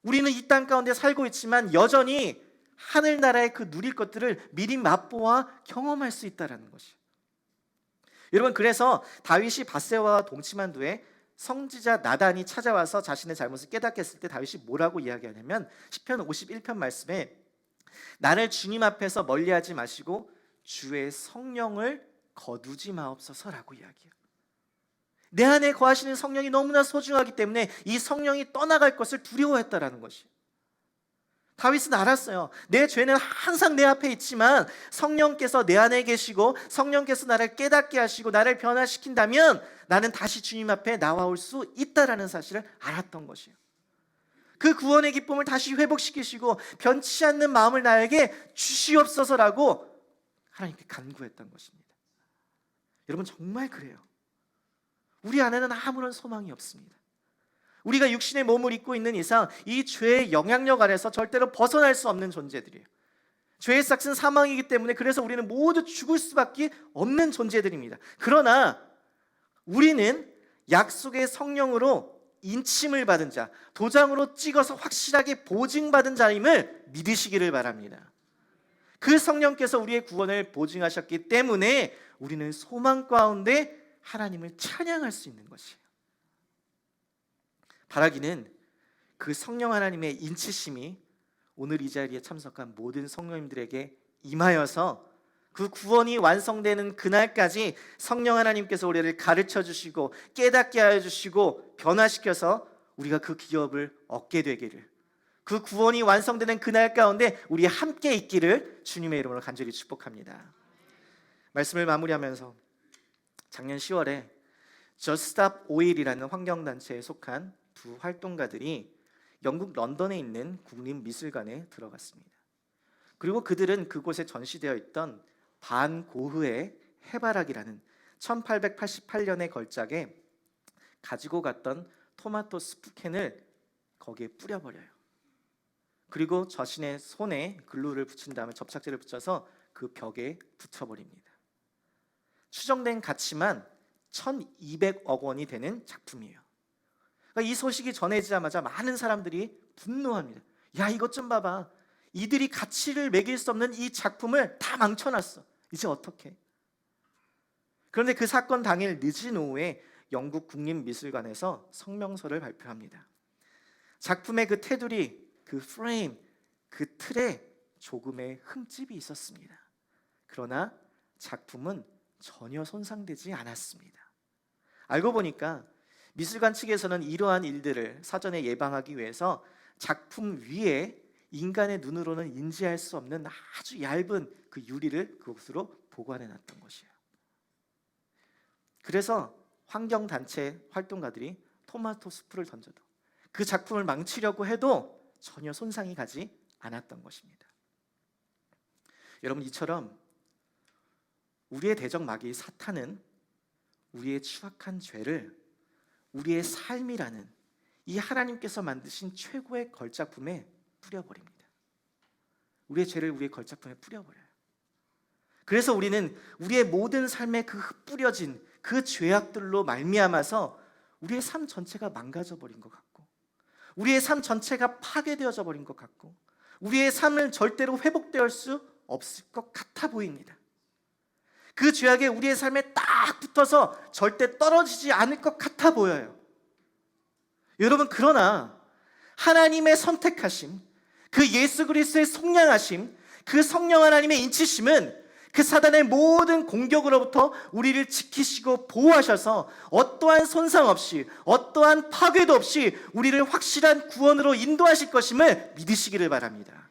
우리는 이 땅 가운데 살고 있지만 여전히 하늘나라의 그 누릴 것들을 미리 맛보아 경험할 수 있다는 것이에요. 여러분, 그래서 다윗이 밧세바와 동침한 뒤에 성지자 나단이 찾아와서 자신의 잘못을 깨닫게 했을 때 다윗이 뭐라고 이야기하냐면 시편 51편 말씀에 나를 주님 앞에서 멀리하지 마시고 주의 성령을 거두지 마옵소서라고 이야기해요. 내 안에 거하시는 성령이 너무나 소중하기 때문에 이 성령이 떠나갈 것을 두려워했다라는 것이에요. 다윗은 알았어요. 내 죄는 항상 내 앞에 있지만 성령께서 내 안에 계시고 성령께서 나를 깨닫게 하시고 나를 변화시킨다면 나는 다시 주님 앞에 나와올 수 있다라는 사실을 알았던 것이에요. 그 구원의 기쁨을 다시 회복시키시고 변치 않는 마음을 나에게 주시옵소서라고 하나님께 간구했던 것입니다. 여러분, 정말 그래요. 우리 안에는 아무런 소망이 없습니다. 우리가 육신의 몸을 입고 있는 이상 이 죄의 영향력 아래서 절대로 벗어날 수 없는 존재들이에요. 죄의 삭은 사망이기 때문에 그래서 우리는 모두 죽을 수밖에 없는 존재들입니다. 그러나 우리는 약속의 성령으로 인침을 받은 자, 도장으로 찍어서 확실하게 보증받은 자임을 믿으시기를 바랍니다. 그 성령께서 우리의 구원을 보증하셨기 때문에 우리는 소망 가운데 하나님을 찬양할 수 있는 것이에요. 바라기는 그 성령 하나님의 인치심이 오늘 이 자리에 참석한 모든 성령님들에게 임하여서 그 구원이 완성되는 그날까지 성령 하나님께서 우리를 가르쳐 주시고 깨닫게 하여 주시고 변화시켜서 우리가 그 기업을 얻게 되기를, 그 구원이 완성되는 그날 가운데 우리 함께 있기를 주님의 이름으로 간절히 축복합니다. 말씀을 마무리하면서 작년 10월에 Just Stop Oil이라는 환경단체에 속한 두 활동가들이 영국 런던에 있는 국립미술관에 들어갔습니다. 그리고 그들은 그곳에 전시되어 있던 반 고흐의 해바라기라는 1888년의 걸작에 가지고 갔던 토마토 스프캔을 거기에 뿌려버려요. 그리고 자신의 손에 글루를 붙인 다음에 접착제를 붙여서 그 벽에 붙여버립니다. 추정된 가치만 1200억 원이 되는 작품이에요. 그러니까 이 소식이 전해지자마자 많은 사람들이 분노합니다. 야, 이것 좀 봐봐. 이들이 가치를 매길 수 없는 이 작품을 다 망쳐놨어. 이제 어떡해? 그런데 그 사건 당일 늦은 오후에 영국 국립미술관에서 성명서를 발표합니다. 작품의 그 테두리, 그 프레임, 그 틀에 조금의 흠집이 있었습니다. 그러나 작품은 전혀 손상되지 않았습니다. 알고 보니까 미술관 측에서는 이러한 일들을 사전에 예방하기 위해서 작품 위에 인간의 눈으로는 인지할 수 없는 아주 얇은 그 유리를 그곳으로 보관해 놨던 것이에요. 그래서 환경단체 활동가들이 토마토 수프를 던져도 그 작품을 망치려고 해도 전혀 손상이 가지 않았던 것입니다. 여러분, 이처럼 우리의 대적 마귀 사탄은 우리의 추악한 죄를 우리의 삶이라는 이 하나님께서 만드신 최고의 걸작품에 뿌려버립니다. 우리의 죄를 우리의 걸작품에 뿌려버려요. 그래서 우리는 우리의 모든 삶에 그 흩뿌려진 그 죄악들로 말미암아서 우리의 삶 전체가 망가져버린 것 같고, 우리의 삶 전체가 파괴되어져 버린 것 같고, 우리의 삶은 절대로 회복될 수 없을 것 같아 보입니다. 그 죄악에 우리의 삶에 딱 붙어서 절대 떨어지지 않을 것 같아 보여요. 여러분, 그러나 하나님의 선택하심, 그 예수 그리스도의 속량하심, 그 성령 하나님의 인치심은 그 사단의 모든 공격으로부터 우리를 지키시고 보호하셔서 어떠한 손상 없이, 어떠한 파괴도 없이 우리를 확실한 구원으로 인도하실 것임을 믿으시기를 바랍니다.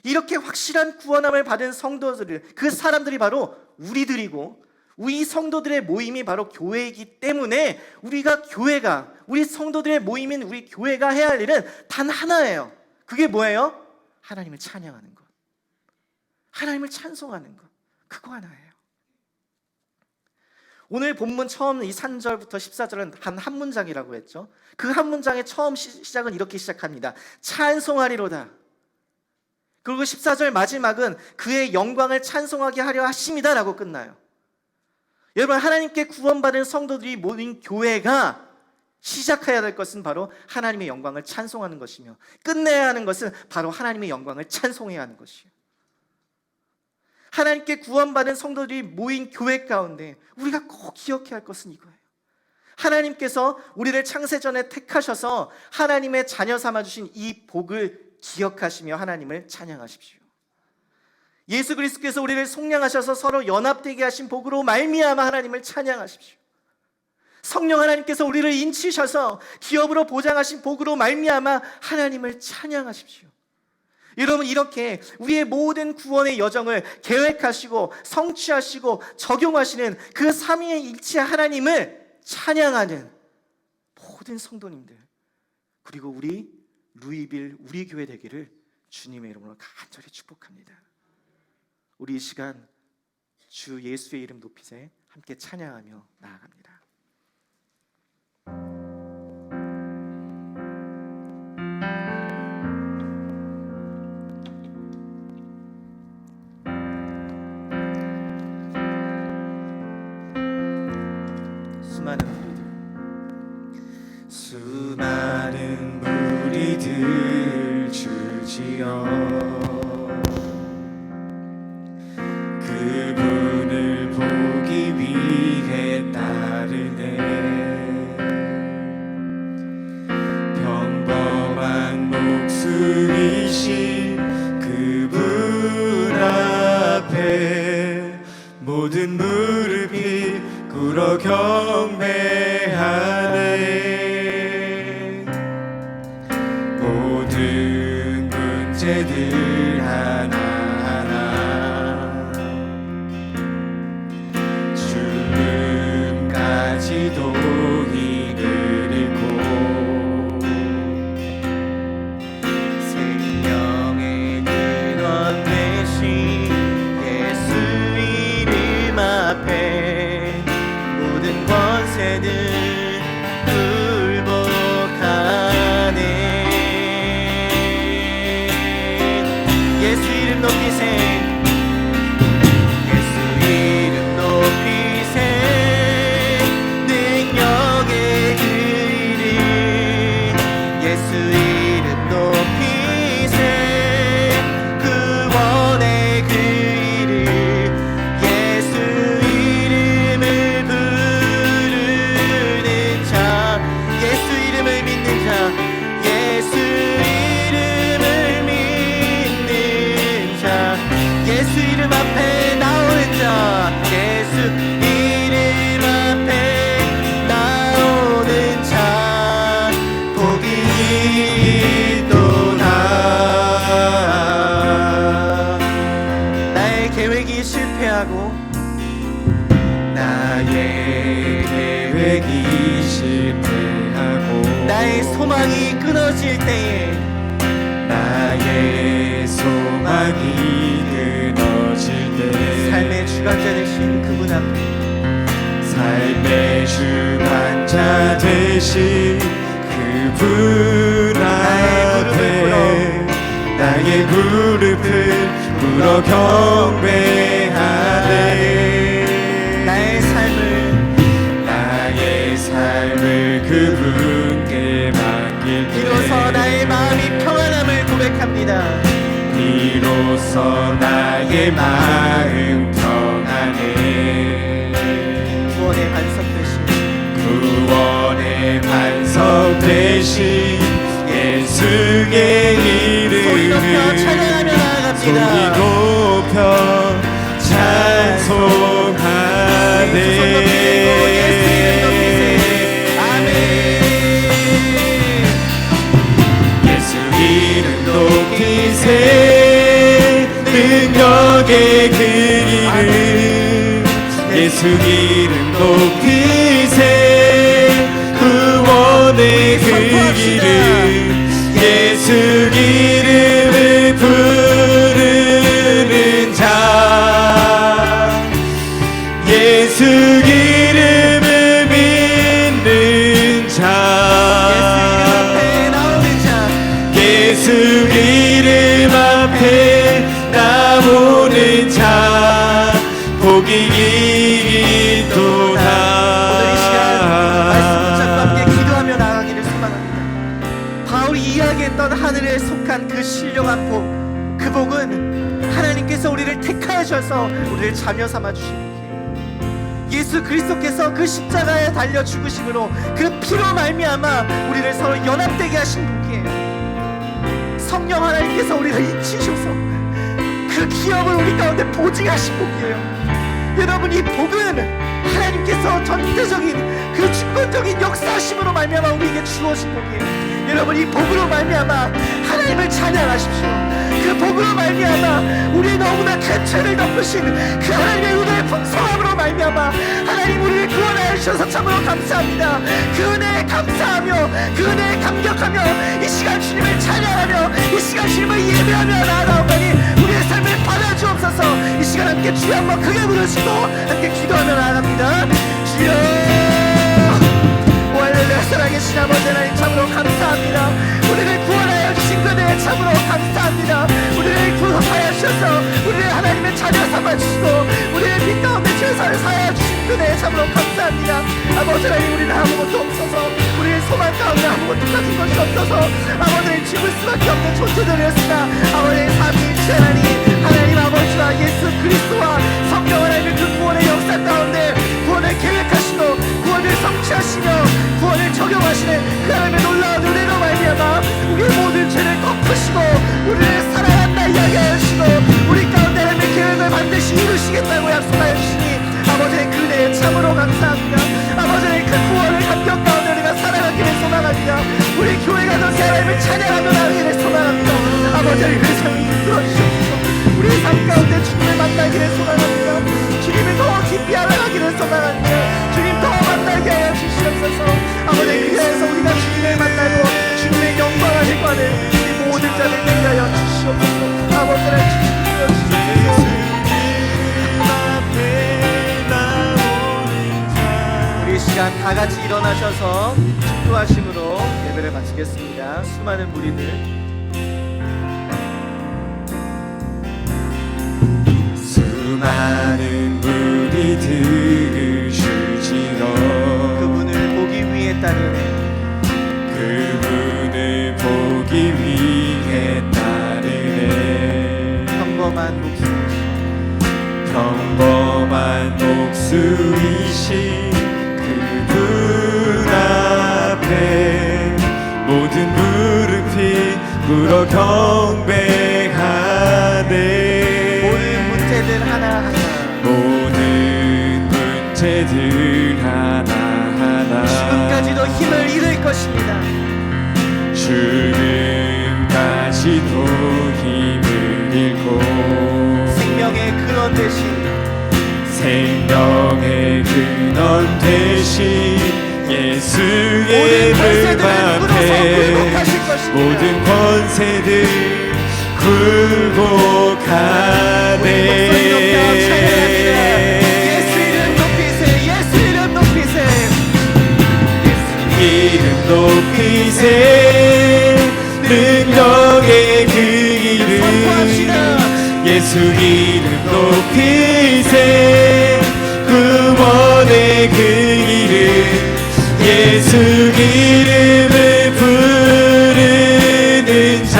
이렇게 확실한 구원함을 받은 성도들, 그 사람들이 바로 우리들이고, 우리 성도들의 모임이 바로 교회이기 때문에 우리 성도들의 모임인 우리 교회가 해야 할 일은 단 하나예요. 그게 뭐예요? 하나님을 찬양하는 것, 하나님을 찬송하는 것, 그거 하나예요. 오늘 본문 처음 이 3절부터 14절은 한 문장이라고 했죠. 그 한 문장의 처음 시작은 이렇게 시작합니다. 찬송하리로다. 그리고 14절 마지막은 그의 영광을 찬송하게 하려 하심이다 라고 끝나요. 여러분, 하나님께 구원받은 성도들이 모인 교회가 시작해야 될 것은 바로 하나님의 영광을 찬송하는 것이며, 끝내야 하는 것은 바로 하나님의 영광을 찬송해야 하는 것이에요. 하나님께 구원받은 성도들이 모인 교회 가운데 우리가 꼭 기억해야 할 것은 이거예요. 하나님께서 우리를 창세전에 택하셔서 하나님의 자녀 삼아주신 이 복을 기억하시며 하나님을 찬양하십시오. 예수 그리스도께서 우리를 속량하셔서 서로 연합되게 하신 복으로 말미암아 하나님을 찬양하십시오. 성령 하나님께서 우리를 인치셔서 기업으로 보장하신 복으로 말미암아 하나님을 찬양하십시오. 여러분, 이렇게 우리의 모든 구원의 여정을 계획하시고 성취하시고 적용하시는 그 삼위일체 하나님을 찬양하는 모든 성도님들, 그리고 우리 루이빌 우리 교회 되기를 주님의 이름으로 간절히 축복합니다. 우리 이 시간 주 예수의 이름 높이세 함께 찬양하며 나아갑니다. 수많은 무리들 주지어 그분을 보기 위해 따르네. 평범한 목숨이신 그분 앞에 모든 무릎이 꿇어 경배하네. 모든 문제들 하나하나 죽음까지도 이를 잃고 생명의 근원 되신 예수 이름 앞에 모든 권세들 나의 소망이 끊어질 때에 나의 소망이 끊어질 때 삶의 주관자 되신 그분 앞에 삶의 주관자 되신 그분 앞에 나의 무릎을 꿇어 경배하네. 나의 삶을 그분께 맡길 때 비로소 나의 마음이 평안함을 고백합니다. 비로소 나의 마음 평안해. 구원의 반석 구원의 반석 되신 예수의 이름 찬양합니다. 높여 찬송하네. 예수 이름 높이세. 아멘. 예수 이름 높이세. 능력의 그 이름. 예수 이름 높이세. 구원의 그 이름. 예수 이름을 부르는 자. 예수 이름을 믿는 자. 예수 이름 앞에 나오는 자. 복이 있도다. 오늘 이 시간 말씀 붙잡고 함께 기도하며 나아가기를 소망합니다. 바울이 이야기했던 하늘에 속한 그 신령한 복, 그 복은 하나님께서 우리를 택하여 주셔서 우리를 자녀 삼아 주신 복이에요. 예수 그리스도께서 그 십자가에 달려 죽으심으로 그 피로 말미암아 우리를 서로 연합되게 하신 복이에요. 성령 하나님께서 우리를 인치셔서 그 기업을 우리 가운데 보증하신 복이에요. 여러분, 이 복은 하나님께서 전대적인 그 주권적인 역사하심으로 말미암아 우리에게 주어진 복이에요. 여러분, 이 복으로 말미암아 하나님을 찬양하십시오. 그 복으로 말미암아 우리의 너무나 큰 죄를 덮으신 그 하나님의 은혜의 풍성함으로 말미암아 하나님 우리를 구원하여 주셔서 참으로 감사합니다. 그 은혜에 감사하며 그 은혜에 감격하며 이 시간 주님을 찬양하며 이 시간 주님을 예배하며 나아가오니 우리의 삶을 받아주옵소서. 이 시간 함께 주여 한번 크게 부르시고 함께 기도하며 나아갑니다. 주여, 할렐루야. 살아계신 아버지 하나님 참으로 감사합니다. 우리를 구원하여 주신 그대에 참으로 감사합니다. 우리를 구원하여 주셔서 우리를 하나님의 자녀 삼아주시고 우리의 빛 가운데 죄사를 사하여 주신 그대에 참으로 감사합니다. 아버지 하나님, 우리는 아무것도 없어서 우리의 소망 가운데 아무것도 가진 것이 없어서 아버지를 죽을 수밖에 없는 존재들이었으나 아버지의 삼위일체 하나님 아버지와 예수 그리스도와 성령 하나님의 그 구원의 역사 가운데 구원을 계획하시고 구원을 성취하시며 구원을 적용하시는 그 하나님의 놀라운 은혜로 말미암아 우리의 모든 죄를 덮으시고 우리를 사랑한다 이야기하여 주시고 우리 가운데 하나님의 계획을 반드시 이루시겠다고 약속하여 주시니 아버지의 그 은혜에 참으로 감사합니다. 아버지의 그 구원을 감격 가운데 우리가 살아가기를 소망합니다. 우리 교회가 전체 하나님을 찬양하며 나가기를 소망합니다. 아버지의 그 삶을 이끌어 주시옵소서. 우리 삶 가운데 주님을 만나기를 소망합니다. 주님을 더 깊이 알아가기를 소망합니다. 주님 더 만나게 하여 주시옵소서. 아버지, 그 자리에서 우리가 주님을 만나고 주님의 영광을 행하는 우리 모든 자들 되게 하여 주시옵소서. 아버지를 주시옵소서. 우리 이 시간 다 같이 일어나셔서 축도하심으로 예배를 마치겠습니다. 수많은 무리들 수많은 무리들을 주지러 그분을 보기 위해 따르네. 그분을 보기 위해 따르네. 평범한 목수이신 그분 앞에 모든 무릎이 꿇어 경배하네. 모든 문제들 하나하나 죽음까지도 힘을 잃을 것입니다. 죽음까지도 힘을 잃고 생명의 근원 되신 근원 되신 예수의 그 앞에 모든 권세들 굴복하네. 예수 이름 높이세. 예수 이름 높이세. 이름 높이세. 능력의 그 이름 예수 이름 높이세. 구원의 그 이름 예수 이름을 부르는 자.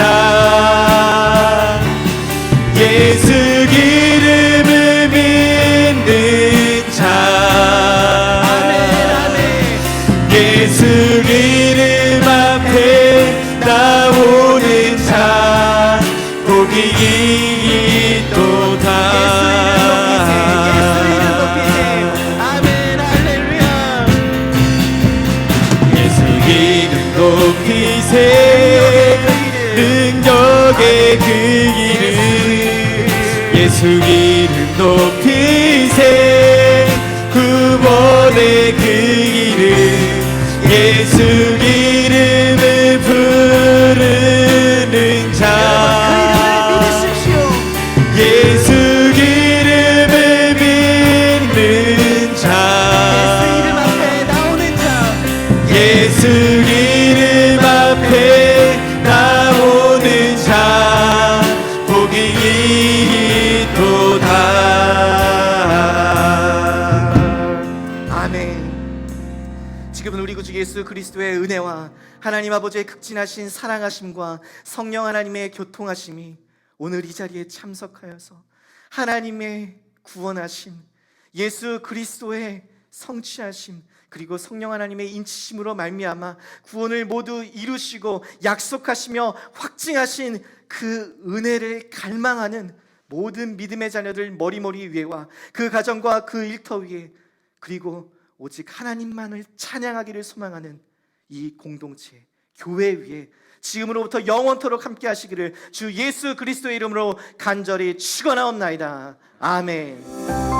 예수 이름을 믿는 자. 예수 이름 앞에 나오는 자. 복이 예수 이름 높이세 구원의 그 이름 예수 이름을 부르는 자 예수 이름을 믿는 자 예수 이름 앞에 나오는 자 복이 있도다. 아멘. 지금은 우리 구주 예수 그리스도의 은혜와 하나님 아버지의 극진하신 사랑하심과 성령 하나님의 교통하심이 오늘 이 자리에 참석하여서 하나님의 구원하심, 예수 그리스도의 성취하심, 그리고 성령 하나님의 인치심으로 말미암아 구원을 모두 이루시고 약속하시며 확증하신 그 은혜를 갈망하는 모든 믿음의 자녀들 머리머리 위에와 그 가정과 그 일터 위에, 그리고 오직 하나님만을 찬양하기를 소망하는 이 공동체 교회 위에 지금으로부터 영원토록 함께 하시기를 주 예수 그리스도의 이름으로 간절히 축원하옵나이다. 아멘.